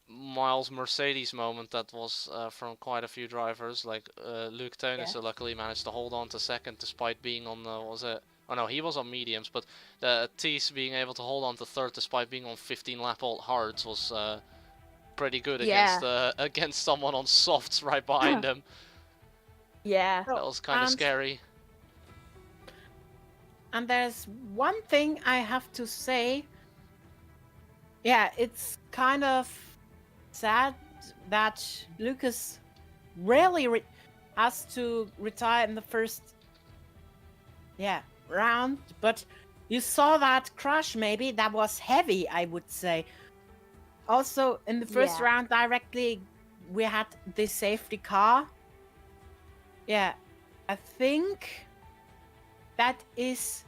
Miles Mercedes moment that was from quite a few drivers. Like Luke Teunissen luckily managed to hold on to second despite being on he was on mediums, but the Thies being able to hold on to third despite being on 15 lap old hards was pretty good against someone on softs right behind him. Yeah. That was kind of scary. And there's one thing I have to say. Yeah, it's kind of sad that Lucas really has to retire in the first round, but you saw that crash. Maybe that was heavy, I would say. Also in the first round directly we had the safety car. I think that is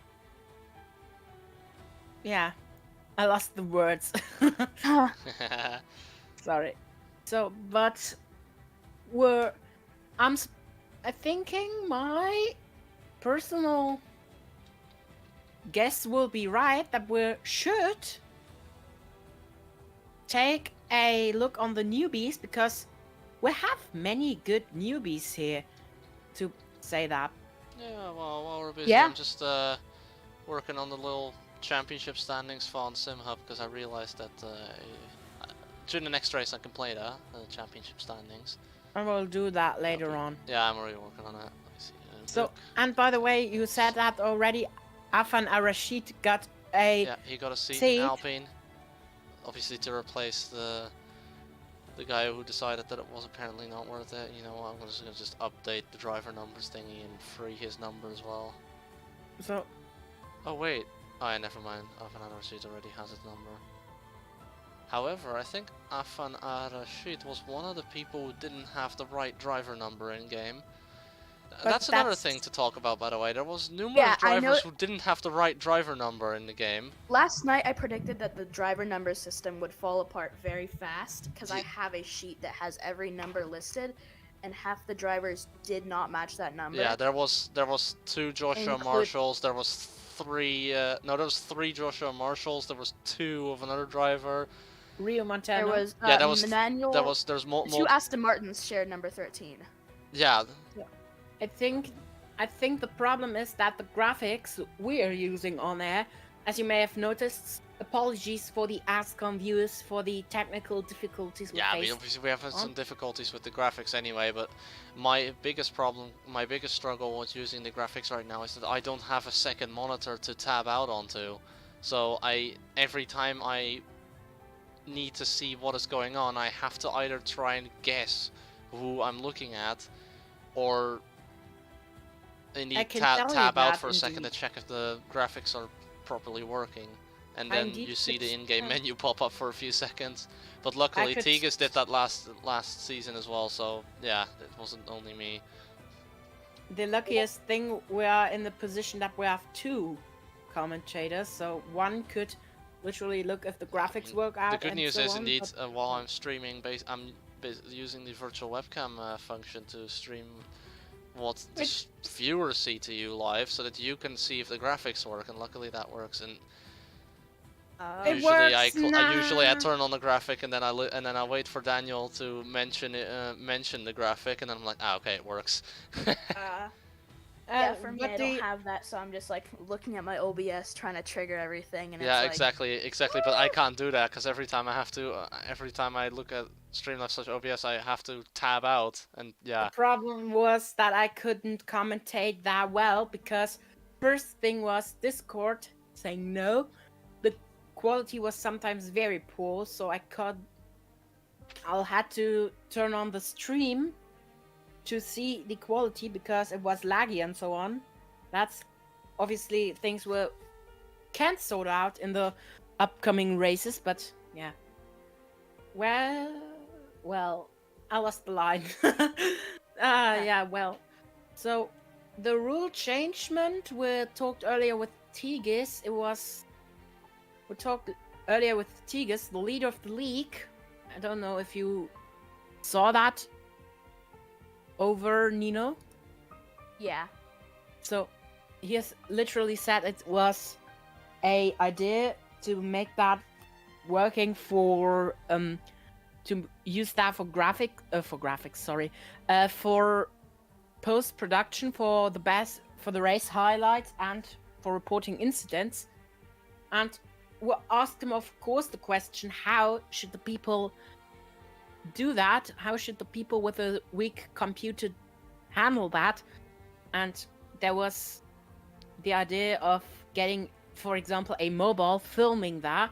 I lost the words. Sorry. So, but I'm thinking my personal guess will be right that we should take a look on the newbies, because we have many good newbies here, to say that. Yeah, well, while we're busy, I'm just working on the little championship standings for on SimHub, because I realized that during the next race I can play the championship standings. I will do that later on. Yeah, I'm already working on that. So, and by the way, you said that already. Afan Arashid got a he got a seat in Alpine, obviously to replace the guy who decided that it was apparently not worth it. You know what, I'm just gonna update the driver numbers thingy and free his number as well. So, oh wait, never mind, Afan Arashid already has his number. However, I think Afan Arashid was one of the people who didn't have the right driver number in game. That's another thing to talk about, by the way. There was numerous drivers who didn't have the right driver number in the game. Last night I predicted that the driver number system would fall apart very fast, because I have a sheet that has every number listed, and half the drivers did not match that number. Yeah, there was 2 Joshua Marshalls, there was 3 there was 3 Joshua Marshalls, there was 2 of another driver. Rio Montana. There was Manuel. There's more 2 Aston Martins shared number 13. Yeah. I think the problem is that the graphics we are using on air, as you may have noticed, apologies for the AZcom viewers for the technical difficulties we faced. I mean, obviously we have had some difficulties with the graphics anyway, but my biggest struggle with using the graphics right now is that I don't have a second monitor to tab out onto. So every time I need to see what is going on, I have to either try and guess who I'm looking at, or I need tab out for a second to check if the graphics are properly working, and then you see the in-game menu pop up for a few seconds. But luckily Tigges did that last season as well, so yeah, it wasn't only me. The luckiest thing, we are in the position that we have 2 commentators, so one could literally look if the graphics work out. The good news is indeed, while I'm streaming, I'm using the virtual webcam function to stream what the viewers see to you live, so that you can see if the graphics work, and luckily that works. And usually I turn on the graphic, and then I wait for Daniel to mention the graphic, and then I'm like, okay, it works. Yeah, for me, I don't have that, so I'm just like looking at my OBS, trying to trigger everything, and it's exactly. But I can't do that, because every time I look at Streamlabs OBS, I have to tab out, and The problem was that I couldn't commentate that well, because first thing was Discord saying no. The quality was sometimes very poor, so I'll had to turn on the stream to see the quality, because it was laggy and so on. That's obviously things we can't sort out in the upcoming races, but yeah. Well, I lost the line. So the rule changement we talked earlier with Tigges, we talked earlier with Tigges, the leader of the league. I don't know if you saw that over Nino. Yeah. So he has literally said it was a idea to make that working for to use that for for post-production, for the race highlights and for reporting incidents. And we asked him, of course, the question, how should the people do that? How should the people with a weak computer handle that? And there was the idea of getting, for example, a mobile filming that.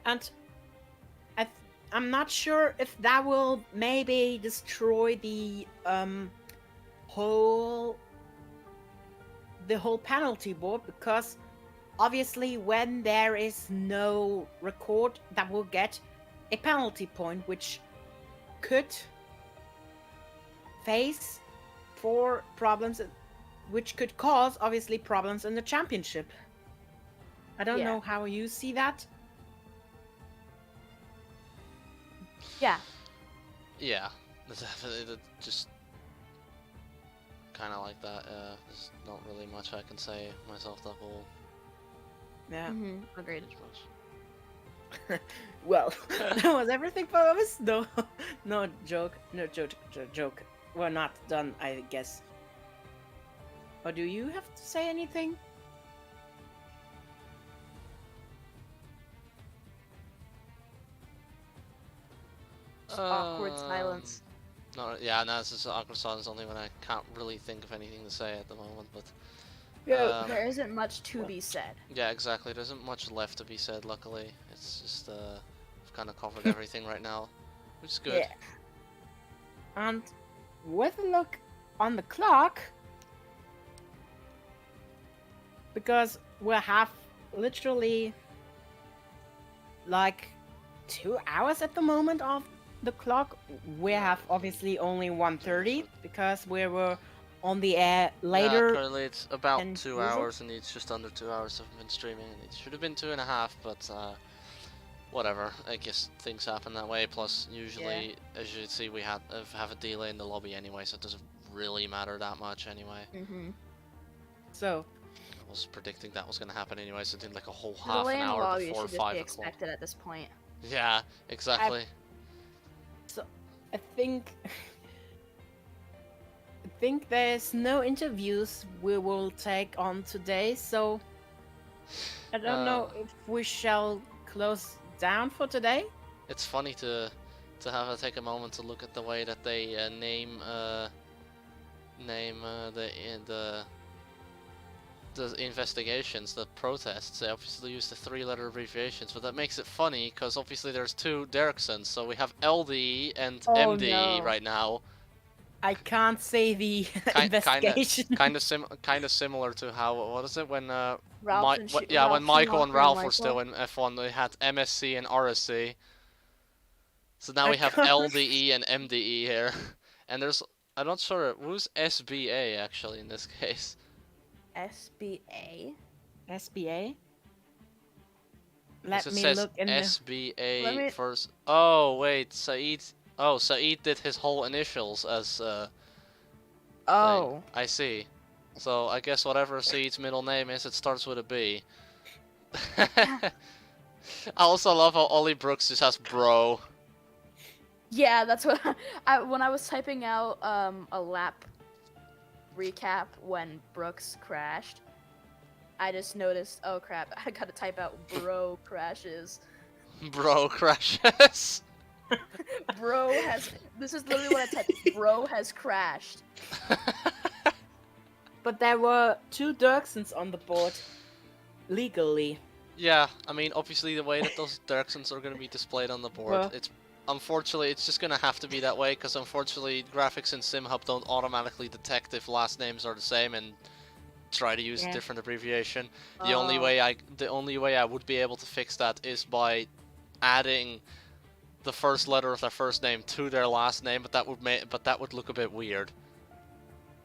And I'm not sure if that will maybe destroy the whole penalty board, because obviously when there is no record, that will get a penalty point, which could face for problems, which could cause obviously problems in the championship. I don't know how you see that. Yeah. Yeah, just kind of like that. There's not really much I can say myself. That whole. Yeah. Agreed. Well, that was everything for us. No, no joke. We're not done, I guess. Or do you have to say anything? Awkward silence. No, it's just awkward silence only when I can't really think of anything to say at the moment, but... there isn't much to be said. Yeah, exactly. There isn't much left to be said, luckily. It's just, we've kind of covered everything right now, which is good. Yeah. And with a look on the clock, because we have literally like 2 hours at the moment of the clock. We have obviously only 1:30 because we were on the air later. Yeah, currently it's about 2 hours, and it's just under 2 hours I've been streaming, and it should have been 2.5, but whatever. I guess things happen that way. Plus, usually, as you see, we have a delay in the lobby anyway, so it doesn't really matter that much anyway. So I was predicting that was going to happen anyway, so it did like a whole half an hour before 5 should just be expected at this point. Yeah, exactly. So I think there's no interviews we will take on today, so I don't know if we shall close down for today. It's funny to take a moment to look at the way that they name the investigations, the protests. They obviously use the 3-letter abbreviations, but that makes it funny because obviously there's 2 Derksons, so we have LDE and MDE right now. I can't say the investigation. Kind of similar to how, what is it, when when Michael and Ralph were still in F1, they had MSC and RSC. So now we have LDE and MDE here, and there's, I'm not sure who's SBA actually in this case. SBA. Let me look in SBA first. Oh wait, Saeed. Oh, Saeed did his whole initials as Oh. I see. So I guess whatever Saeed's middle name is, it starts with a B. I also love how Ollie Brooks just has bro. Yeah, that's what when I was typing out a lap recap when Brooks crashed, I just noticed, oh crap, I gotta type out bro crashes. Bro crashes. Bro has, this is literally what I typed, bro has crashed. But there were 2 Dirksons on the board, legally. Yeah, I mean, obviously the way that those Dirksons are going to be displayed on the board, unfortunately, it's just going to have to be that way, because unfortunately graphics in SimHub don't automatically detect if last names are the same and try to use a different abbreviation. The only way I would be able to fix that is by adding the first letter of their first name to their last name, but that would look a bit weird.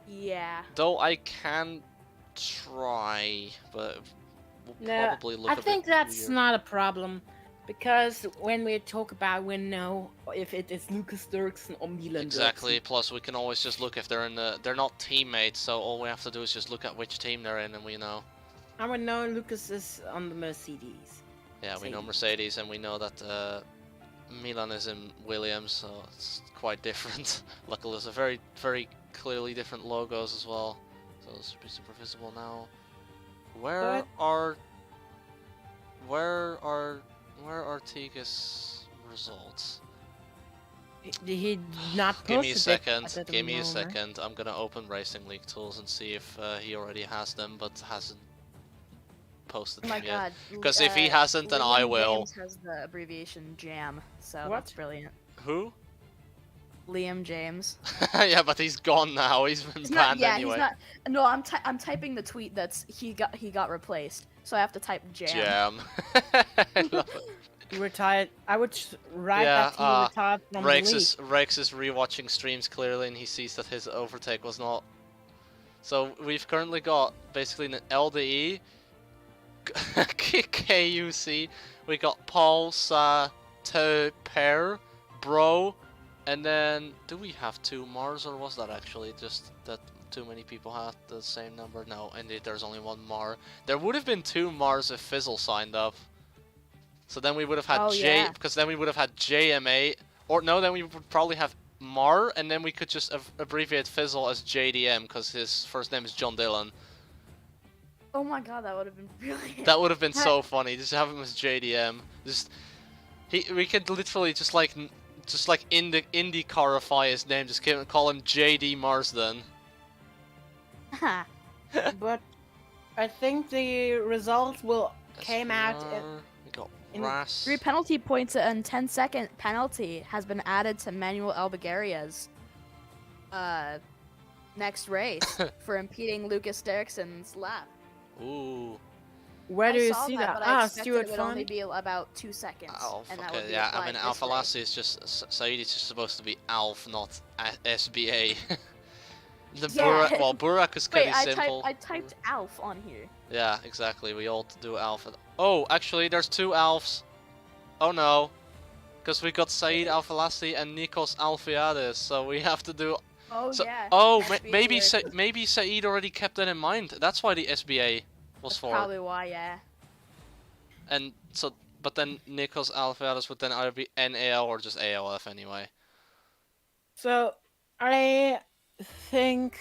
Yeah. Though I can try, but will probably look a bit weird. I think that's not a problem, because when we talk about, we know if it is Lucas Dirksen or Milan Exactly. Dirksen. Plus, we can always just look if they're in the. They're not teammates, so all we have to do is just look at which team they're in, and we know. I would know Lucas is on the Mercedes. Yeah, we know Mercedes, and we know that Milan is in Williams, so it's quite different. Luckily, there's a very, very clearly different logos as well, so this should be super visible now. Where are Tiga's results? he not posted Give me a it second. at the Give me a moment. second. I'm gonna open Racing League tools and see if he already has them, but hasn't posted Oh my them yet. god. Because if he hasn't, then I Liam will. James has the abbreviation JAM, so What? that's brilliant. Who? Liam James. Yeah, but he's gone now. He's been He's banned not. Yeah, anyway. he's not. No, I'm typing the tweet that's he got replaced, so I have to type JAM. Jam. I love it. He retired. I would write Yeah, that he retired from the Rex league. is rewatching streams clearly, and he sees that his overtake was not. So we've currently got basically an LDE, KUC. We got Paul, Sa, To, Pair, Bro, and then do we have 2 Mars, or was that actually just that too many people had the same number? No, indeed, there's only 1 Mar. There would have been 2 Mars if Fizzle signed up. So then we would have had because then we would have had JM8, or no, then we would probably have Mar, and then we could just abbreviate Fizzle as JDM because his first name is John Dillon. Oh my god, that would have been brilliant. That would have been so funny. Just have him as JDM. We could literally just like IndyCarify his name. Just call him JD Marsden. But I think the results came out. We got Ras. 3 penalty points and 10-second penalty has been added to Manuel Albagaria's next race for impeding Lucas Derrickson's lap. Ooh. Where do I you saw see that? that? But I Ah, expected Stuart it would only Fun. be about 2 seconds. Alf, and that would okay, be yeah, I applied mean this Alpha race. Lassie is just Saeed is just supposed to be Alf, not SBA. The Yeah. Burak, well, Burak is Wait, pretty simple. I typed Alf on here. Yeah, exactly. We all do Alpha. Oh, actually, there's 2 Alfs. Oh no, because we got Saeed Alpha Lassie and Nikos Alfiades, so we have to do. Oh So, yeah. oh, SBA maybe here. maybe Saeed already kept that in mind. That's why the SBA was That's for. probably why, yeah. And so, but then Nikos Alfiades would then either be NAL or just ALF anyway. So I think.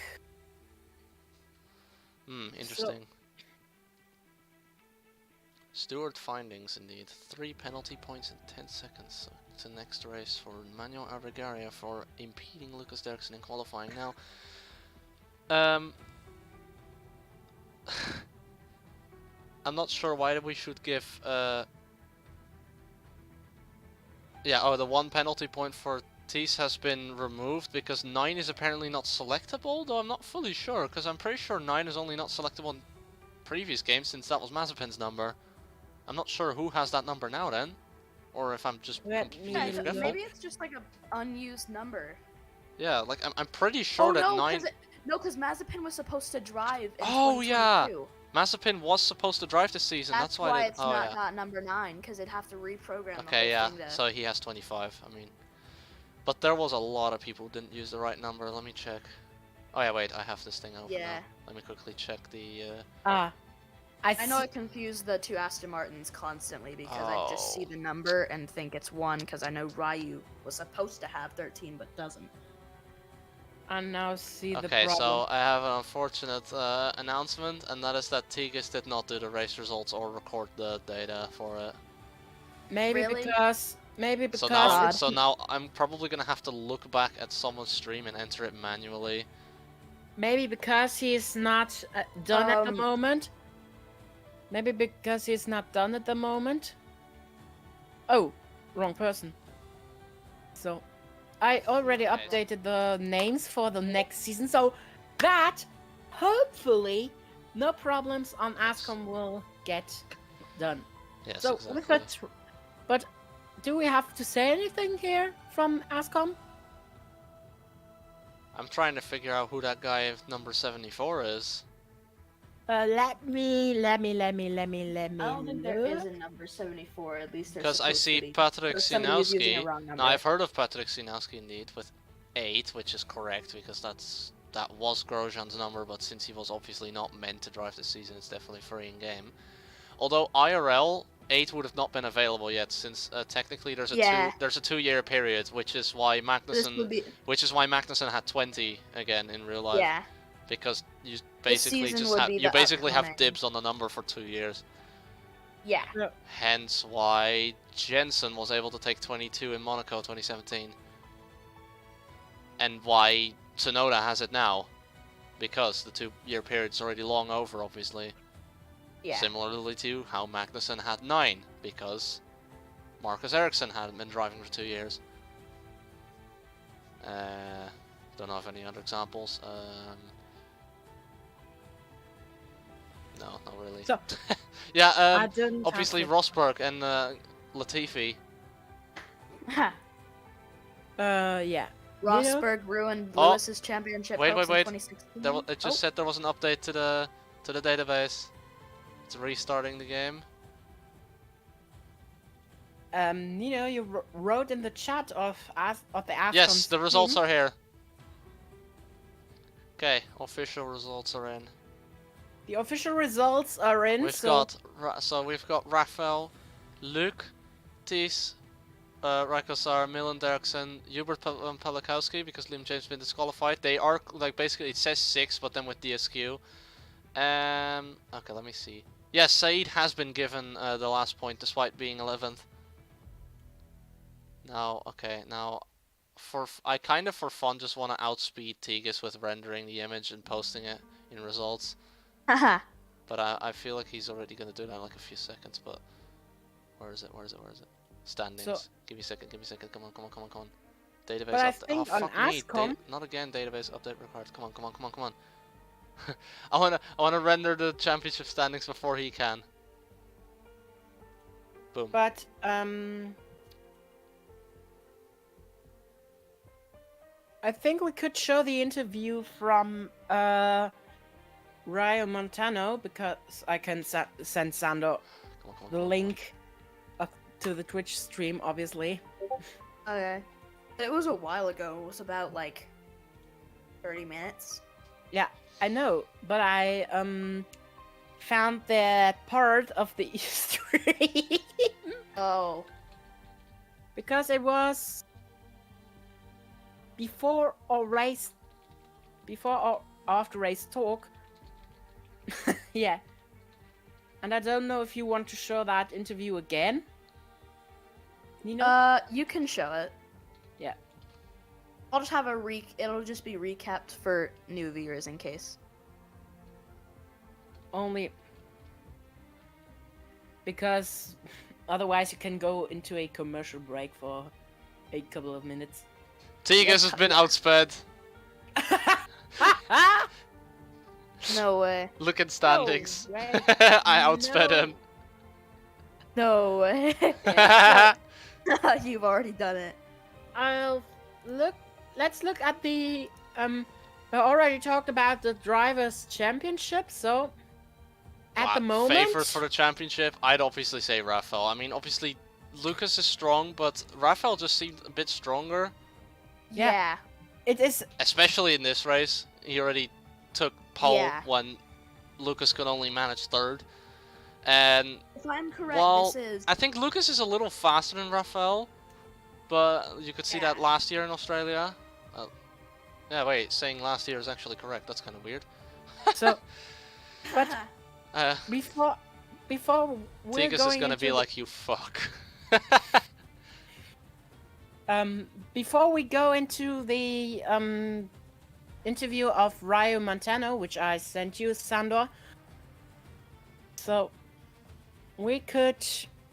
Interesting. Stewart findings indeed. 3 penalty points in 10 seconds. So it's the next race for Manuel Alvagaria for impeding Lucas Derrickson in qualifying. Now, I'm not sure why we should give. Yeah. Oh, the 1 penalty point for Tees has been removed because 9 is apparently not selectable, though I'm not fully sure, because I'm pretty sure 9 is only not selectable in previous games since that was Mazepin's number. I'm not sure who has that number now then, or if I'm just completely forgetful. Maybe it's just like an unused number. Yeah, like I'm pretty sure that no, 9... because Mazepin was supposed to drive in Oh, yeah! 2022. Mazepin was supposed to drive this season, that's why it's not number 9, because it'd have to reprogram Okay, the yeah, whole thing to... so he has 25, I mean... But there was a lot of people who didn't use the right number, let me check. Oh yeah, wait, I have this thing open now. Let me quickly check the... I know I confuse the 2 Aston Martins constantly because I just see the number and think it's 1, because I know Ryu was supposed to have 13 but doesn't. I now see the Okay, problem. so I have an unfortunate announcement, and that is that Tigis did not do the race results or record the data for it. Maybe Really? because So now I'm probably gonna have to look back at someone's stream and enter it manually. maybe because he's not done at the moment. Maybe because he's not done at the moment. Oh, wrong person. So, I already updated the names for the next season, so that hopefully no problems on AZcom will get done. Yes, So exactly. with that, but do we have to say anything here from AZcom? I'm trying to figure out who that guy number 74 is. Let me. I don't think there is a number 74, at least there's Because I see Patrick Sinowski. Now I've heard of Patrick Sinowski indeed with 8, which is correct because that was Grosjean's number, but since he was obviously not meant to drive this season, it's definitely free in game. Although IRL 8 would have not been available yet, since technically there's a 2-year period, which is why Magnussen had 20 again in real life. Yeah. Because you basically have dibs on the number for 2 years. Yeah. Hence why Jensen was able to take 22 in Monaco 2017. and why Tsunoda has it now. Because the 2-year period's already long over, obviously. Yeah. Similarly to how Magnussen had 9, because Marcus Ericsson hadn't been driving for 2 years. Don't know if any other examples. No, not really. So, yeah, obviously Rosberg and Latifi. Yeah. Rosberg ruined Lewis's championship hopes in 2016. It just said there was an update to the database. It's restarting the game. Nino, you wrote in the chat of the AZcom. Yes, the results are here. Okay, official results are in. The official results are in. We've got Rafael, Luke, Thies, Raikkonen, Milan Derksen, Hubert Palakowski, because Liam James has been disqualified. They are like basically it says 6, but then with DSQ. Okay, let me see. Yes, Saeed has been given the last point despite being 11th. Now, okay, now I kind of for fun just want to outspeed Tigis with rendering the image and posting it in results. Haha. But I feel like he's already gonna do that in like a few seconds. But where is it? Standings. So, give me a second. Come on. Database but I update. think Oh on fuck me! AZcom, Not again. Database update required. Come on. I wanna render the championship standings before he can. Boom. but I think we could show the interview from Rio Montano, because I can send Szándor the link up to the Twitch stream, obviously. Okay. It was a while ago. It was about like 30 minutes. Yeah, I know, but I found that part of the stream Oh. because it was before or after race talk. Yeah. And I don't know if you want to show that interview again. Nino? You can show it. Yeah. I'll just have it'll just be recapped for new viewers in case. Only because otherwise you can go into a commercial break for a couple of minutes. Tigis has been outsped. No way. Look at standings. No way. I outsped No. him. No way. You've already done it. Let's look at the I already talked about the drivers' championship, so at the moment Favorite for the championship, I'd obviously say Rafael. I mean, obviously Lucas is strong, but Rafael just seemed a bit stronger. Yeah. it is. Especially in this race. He already took pole Yeah. when Lucas could only manage 3rd. And If I'm correct, well, this is. I think Lucas is a little faster than Rafael, but you could see that last year in Australia. Yeah, wait, saying last year is actually correct. That's kind of weird. So, but before we're Tigis going is gonna into be like, you fuck. before we go into the interview of Rio Montano, which I sent you, Szándor. So we could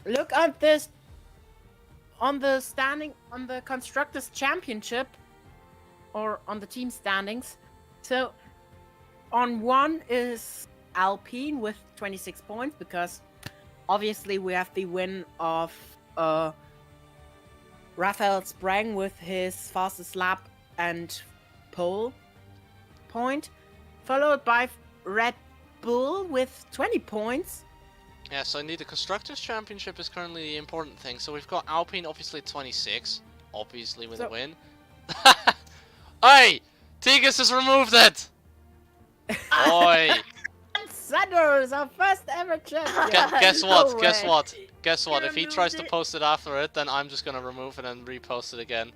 look at this on the Constructors' Championship, or on the team standings. So on 1 is Alpine with 26 points, because obviously we have the win of Rafael Sprang with his fastest lap and pole point, followed by Red Bull with 20 points. Yeah, so indeed the Constructors' Championship is currently the important thing. So we've got Alpine obviously at 26, obviously with a win. Oi! Tigis has removed it! Oi! Szándor is our first ever champion. Guess No what? way. Guess what? If he removed tries to it. post it after it, then I'm just gonna remove it and repost it again.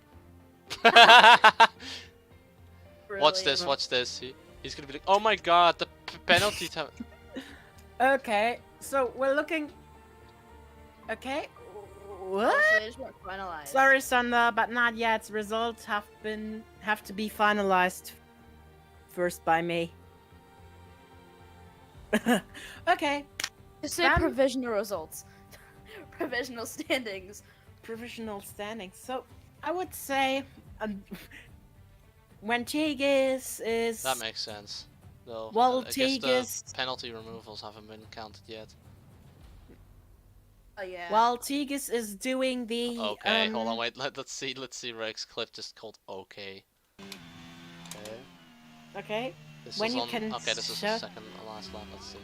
Watch this, watch this. He's gonna be like, oh my god, the penalty time. Okay, so we're looking. Okay, what? So they just weren't finalized. Sorry, Sander, but not yet. Results have to be finalized first by me. Okay. Just say provisional results. Provisional standings. Provisional standings. So I would say when Tigis is. That makes sense. Though, well, I guess Tigis. the penalty removals haven't been counted yet. Oh yeah. While Tigis is doing the. Okay, hold on, wait. Let's see Rex clip just called okay. Okay. Okay. This When is you on, can okay, this is show- the second last lap. Let's see.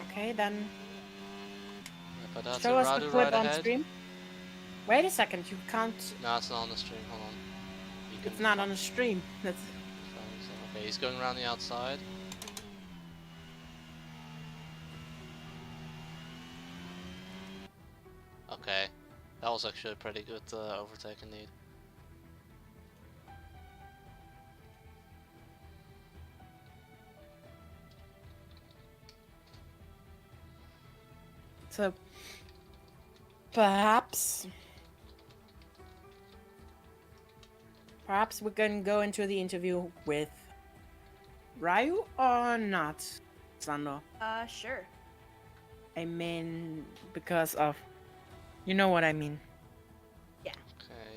Okay, then But that's show us the Radu clip right on ahead. stream. Wait a second, you can't. No, it's not on the stream. Hold on. You It's not on the stream. That's. Okay, he's going around the outside. Okay, that was actually a pretty good overtaking lead. So perhaps we're gonna go into the interview with Ryu or not, Sander? Sure. I mean, because of, you know what I mean. Okay,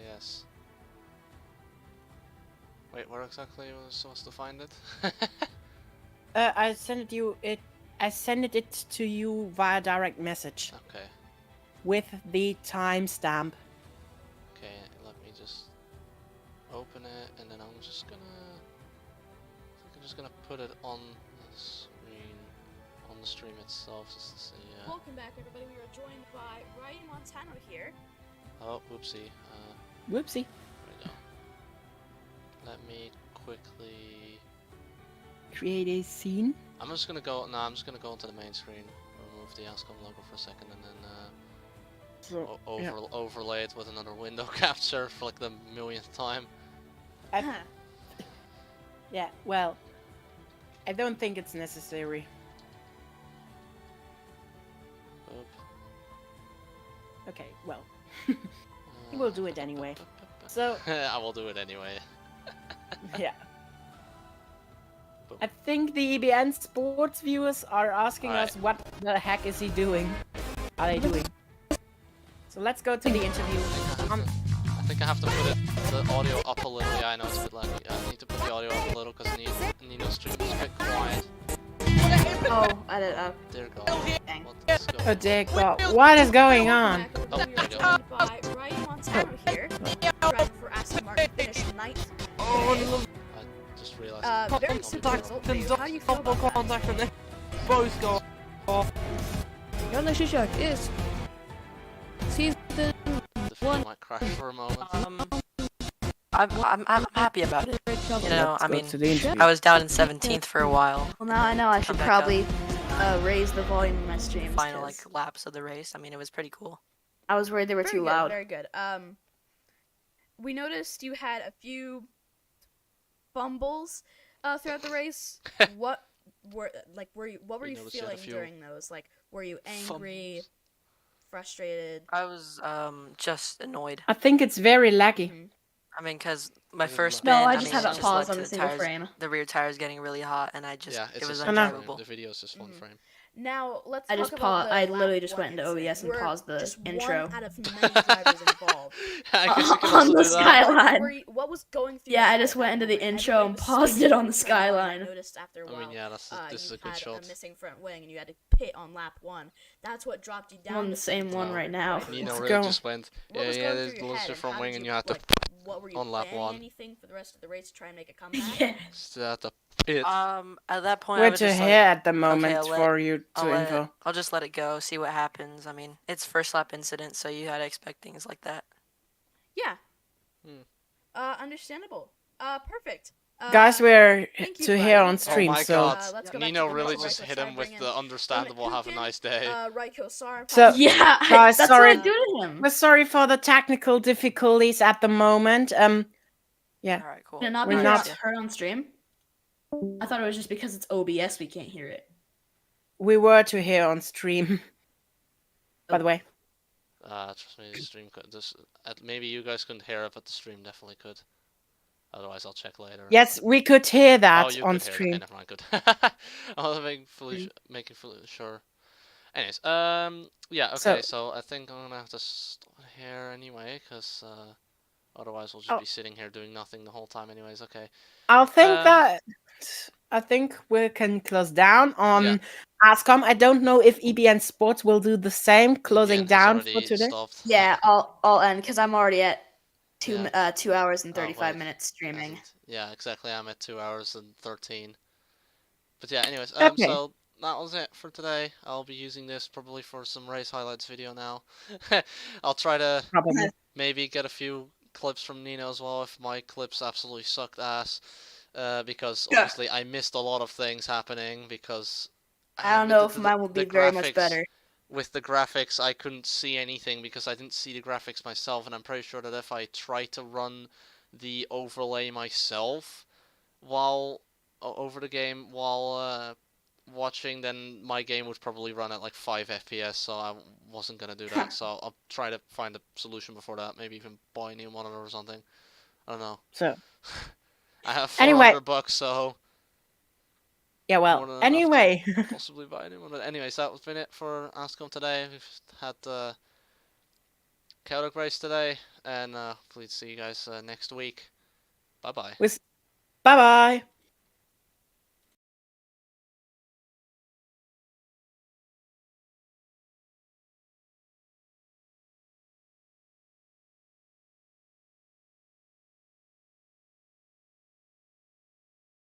yes. Wait, where exactly was I supposed to find it? I sent it to you via direct message Okay, with the timestamp. okay, let me just open it and then I'm just gonna put it on the screen, on the stream itself, just to see. Welcome back, everybody. We are joined by Ryan Montano here. Oh, whoopsie. Whoopsie. There we go. Let me quickly. Create a scene. I'm just gonna go. No, I'm just gonna go into the main screen. Remove the AZcom logo for a second, and then So, overlay it with another window capture for like the millionth time. Yeah, well, I don't think it's necessary. Oop. Okay, well, we'll do it anyway. So, I will do it anyway. yeah. I think the EBN sports viewers are asking Alright. us what the heck is he doing? Are they doing? So let's go to the interview. I think I have to put the audio up a little. Yeah, I know it's a bit laggy. I need to put the audio up a little because Nino's stream is a bit quiet. Oh, I did. There you go. Dang. Let's go. Oh dear God, what is going on? Oh, there We you are go. joined by Ryan Montano here. Driving for Aston Martin, finished ninth. I just realized. Very simple result for you. How do you feel about that? Both go off. Daniel Czirják is season The video might crash for a moment. I'm happy about it. You know, I mean, to the interview. I was down in 17th for a while. Well, now I know I should Come back probably raise the volume of my streams. Final 'cause like laps of the race. I mean, it was pretty cool. I was worried they were too loud. Very good. We noticed you had a few fumbles throughout the race. What were you We noticed you had a feeling few during those? Like, were you angry, Fumbles. frustrated? I was just annoyed. I think it's very laggy. I mean, cause my Doesn't first matter. spin, No, I I just mean, have it it just paused led on to a single tires, frame. the rear tires getting really hot, and I just Yeah, it it's was just undrivable. undrivable. the video is just one Mhm. frame. Now let's. I talk just about the I lap literally just one went into incident. OBS and We're paused the just intro. One out of many drivers involved. I guess you can On also the do that. skyline. What was going through? Yeah, your I head just at went that into the moment? intro Everybody and was paused speeding it on the through, skyline. I noticed after a I while. mean, yeah, this is you a good had shot. a missing front wing, and you had to pit on lap one. That's what dropped you down. I'm on the to same one 15th. right now. Nino Let's really go. just went. What Yeah, was yeah, going there's through your loads head, of and front how wing, did and you had to what were you on lap planning one. anything for the rest of the race to try and make a comeback? Yeah. still at the pit. At that point, I We're was to just here like, at the moment I'll let- for you to info. I'll just let it go, see what happens. I mean, it's first lap incident, so you had to expect things like that. Yeah. Hmm. Understandable. Perfect. Guys, we're thank you, to Ryan. here on Oh stream, my so God. Let's go back Nino to the really race. just Let's hit try him and with bring the in understandable "Have a nice day." Raiko Sar. So- Yeah, Guys, that's sorry. what I do to him. we're sorry for the technical difficulties at the moment. Yeah. All right, cool. Can it not We're be not- heard on stream? I thought it was just because it's OBS we can't hear it. We were to here on stream. By the way. Trust me, the stream could. Maybe you guys couldn't hear it, but the stream definitely could. Otherwise, I'll check later. Yes, we could hear that you on could stream. Hear it. Okay, never mind. Good. I was making fully sure. Anyways, yeah, okay. So I think I'm gonna have to stop here anyway, cause otherwise we'll just be sitting here doing nothing the whole time. Anyways, okay. I think we can close down on AZcom. I don't know if EBN Sports will do the same, closing down for today. Stopped. Yeah, I'll end because I'm already at 2 hours and 35 minutes streaming. Yeah, exactly. I'm at 2 hours and 13. But yeah, anyways, okay. So that was it for today. I'll be using this probably for some race highlights video now. I'll try to maybe get a few clips from Nino as well if my clips absolutely sucked ass. Because obviously I missed a lot of things happening because I don't know if mine will be very much better. With the graphics, I couldn't see anything because I didn't see the graphics myself, and I'm pretty sure that if I try to run the overlay myself while over the game while watching, then my game would probably run at like 5 FPS, so I wasn't gonna do that. So I'll try to find a solution before that. Maybe even buy a new monitor or something. I don't know. So. I have $400, so yeah. Well, anyway, possibly buy a new one. But anyways, that was been it for AZcom today. We've had the chaotic race today, and please see you guys next week. Bye bye. Bye bye.